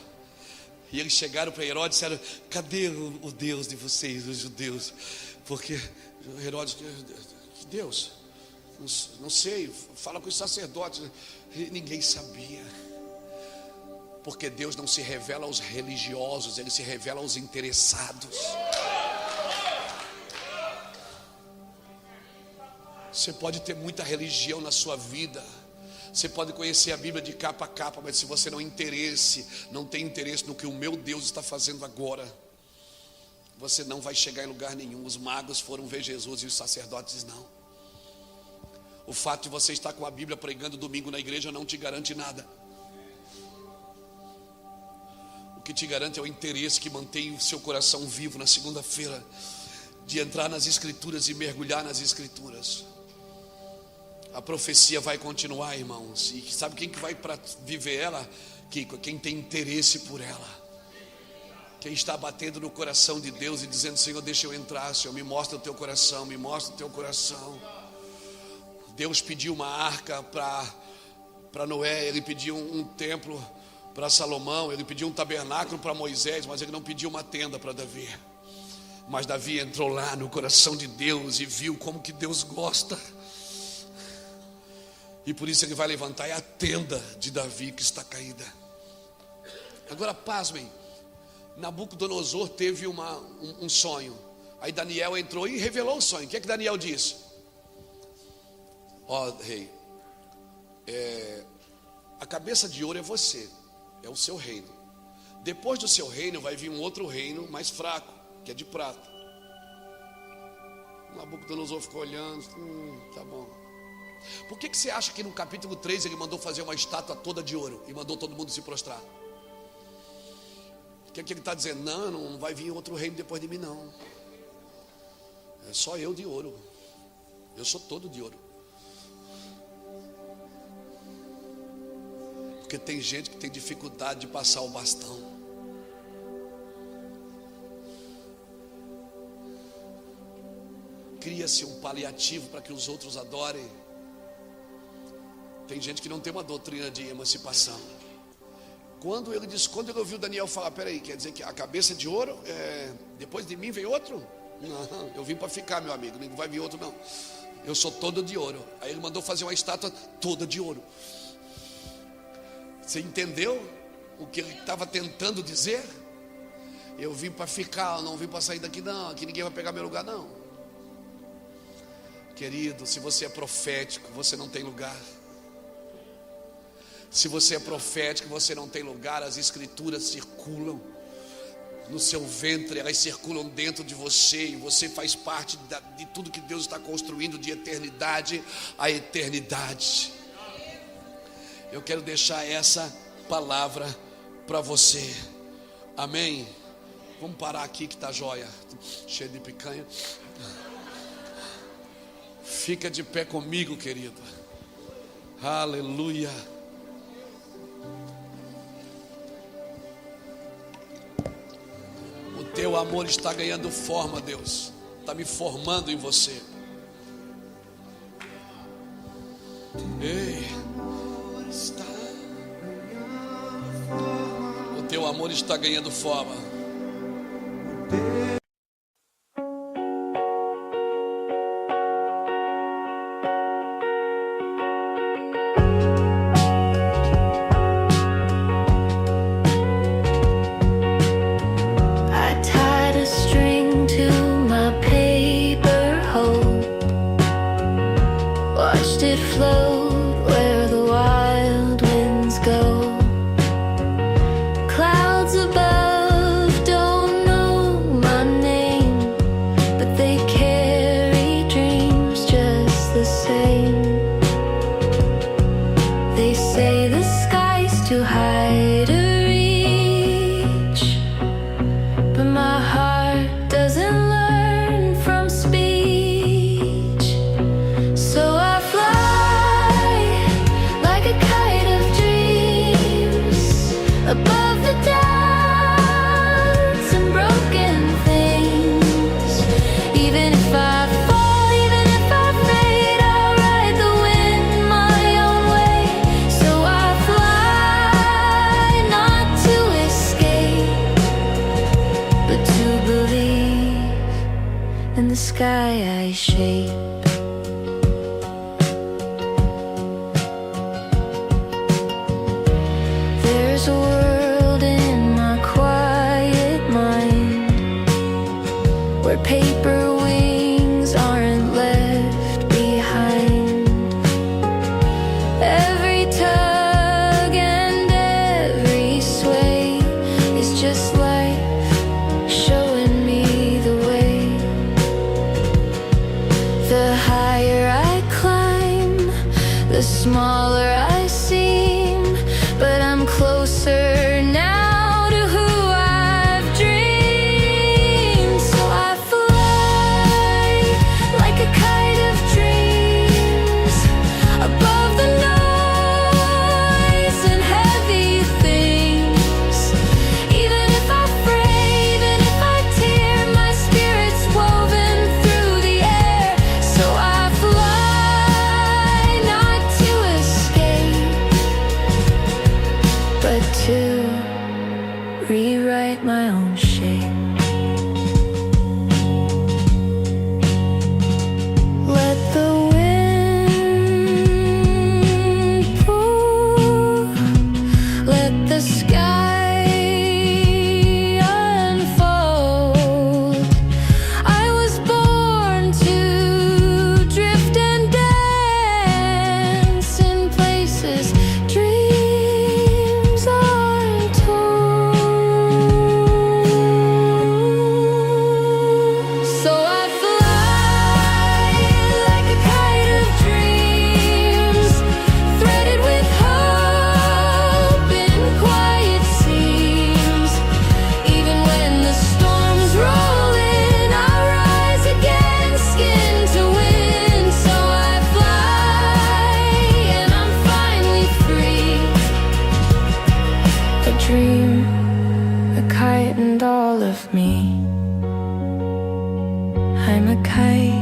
E eles chegaram para Herodes e disseram, cadê o Deus de vocês, os judeus? Porque Herodes, que Deus? Não sei, fala com os sacerdotes. E ninguém sabia. Porque Deus não se revela aos religiosos, Ele se revela aos interessados. Você pode ter muita religião na sua vida, você pode conhecer a Bíblia de capa a capa, mas se você não tem interesse no que o meu Deus está fazendo agora, você não vai chegar em lugar nenhum. Os magos foram ver Jesus e os sacerdotes não. O fato de você estar com a Bíblia pregando domingo na igreja não te garante nada. O que te garante é o interesse que mantém o seu coração vivo na segunda-feira, de entrar nas Escrituras e mergulhar nas Escrituras. A profecia vai continuar, irmãos. E sabe quem que vai para viver ela? Quem tem interesse por ela. Quem está batendo no coração de Deus e dizendo, Senhor, deixa eu entrar, Senhor, me mostra o teu coração, me mostra o teu coração. Deus pediu uma arca para Noé, Ele pediu um templo para Salomão, Ele pediu um tabernáculo para Moisés, mas Ele não pediu uma tenda para Davi. Mas Davi entrou lá no coração de Deus e viu como que Deus gosta. E por isso Ele vai levantar a tenda de Davi que está caída. Agora pasmem, Nabucodonosor teve um sonho. Aí Daniel entrou e revelou o sonho. O que é que Daniel disse? Ó rei, a cabeça de ouro é você, é o seu reino. Depois do seu reino vai vir um outro reino mais fraco, que é de prata. Nabucodonosor ficou olhando, tá bom. Por que você acha que no capítulo 3 ele mandou fazer uma estátua toda de ouro e mandou todo mundo se prostrar? O que ele está dizendo? Não vai vir outro reino depois de mim não. É só eu de ouro. Eu sou todo de ouro. Porque tem gente que tem dificuldade de passar o bastão. Cria-se um paliativo para que os outros adorem. Tem gente que não tem uma doutrina de emancipação. Quando ele ouviu Daniel falar, peraí, quer dizer que a cabeça de ouro, depois de mim vem outro? Não, eu vim para ficar, meu amigo, não vai vir outro não. Eu sou todo de ouro. Aí ele mandou fazer uma estátua toda de ouro. Você entendeu o que ele estava tentando dizer? Eu vim para ficar, eu não vim para sair daqui não. Aqui ninguém vai pegar meu lugar não. Querido, se você é profético, você não tem lugar. Se você é profético, você não tem lugar. As escrituras circulam no seu ventre, elas circulam dentro de você, e você faz parte de tudo que Deus está construindo de eternidade a eternidade. Eu quero deixar essa palavra para você. Amém? Vamos parar aqui que está jóia, cheio de picanha. Fica de pé comigo, querido. Aleluia. amor está ganhando forma, Deus. Está me formando em você. Ei, o teu amor está ganhando forma.
Watched it float where the wild winds go. Clouds above don't know my name, but they carry dreams just the same. They say the sky's too high to reach, but my heart doesn't learn from speech. So above the doubts and broken things, even if I fall, even if I fade, I'll ride the wind my own way. So I fly, not to escape, but to believe in the sky I shape. There's a world in my quiet mind where paper wings aren't left behind. Every tug and every sway is just life showing me the way. The higher I climb, the smaller I seem, but I'm closer now to who I've dreamed. So I fly like a kite of dreams above the noise and heavy things. Even if I fray, even if I tear, my spirit's woven through the air. So I fly not to escape, but to rewrite my own shape. Let the wind pull, let the sky unfold. I was born to drift and dance in places dreams aren't told. So I fly like a kite of dreams, threaded with hope in quiet seams. Even when the storms roll in, I rise again, skin to win. So I fly and I'm finally free. A dream, a kite and all of me. I'm a kite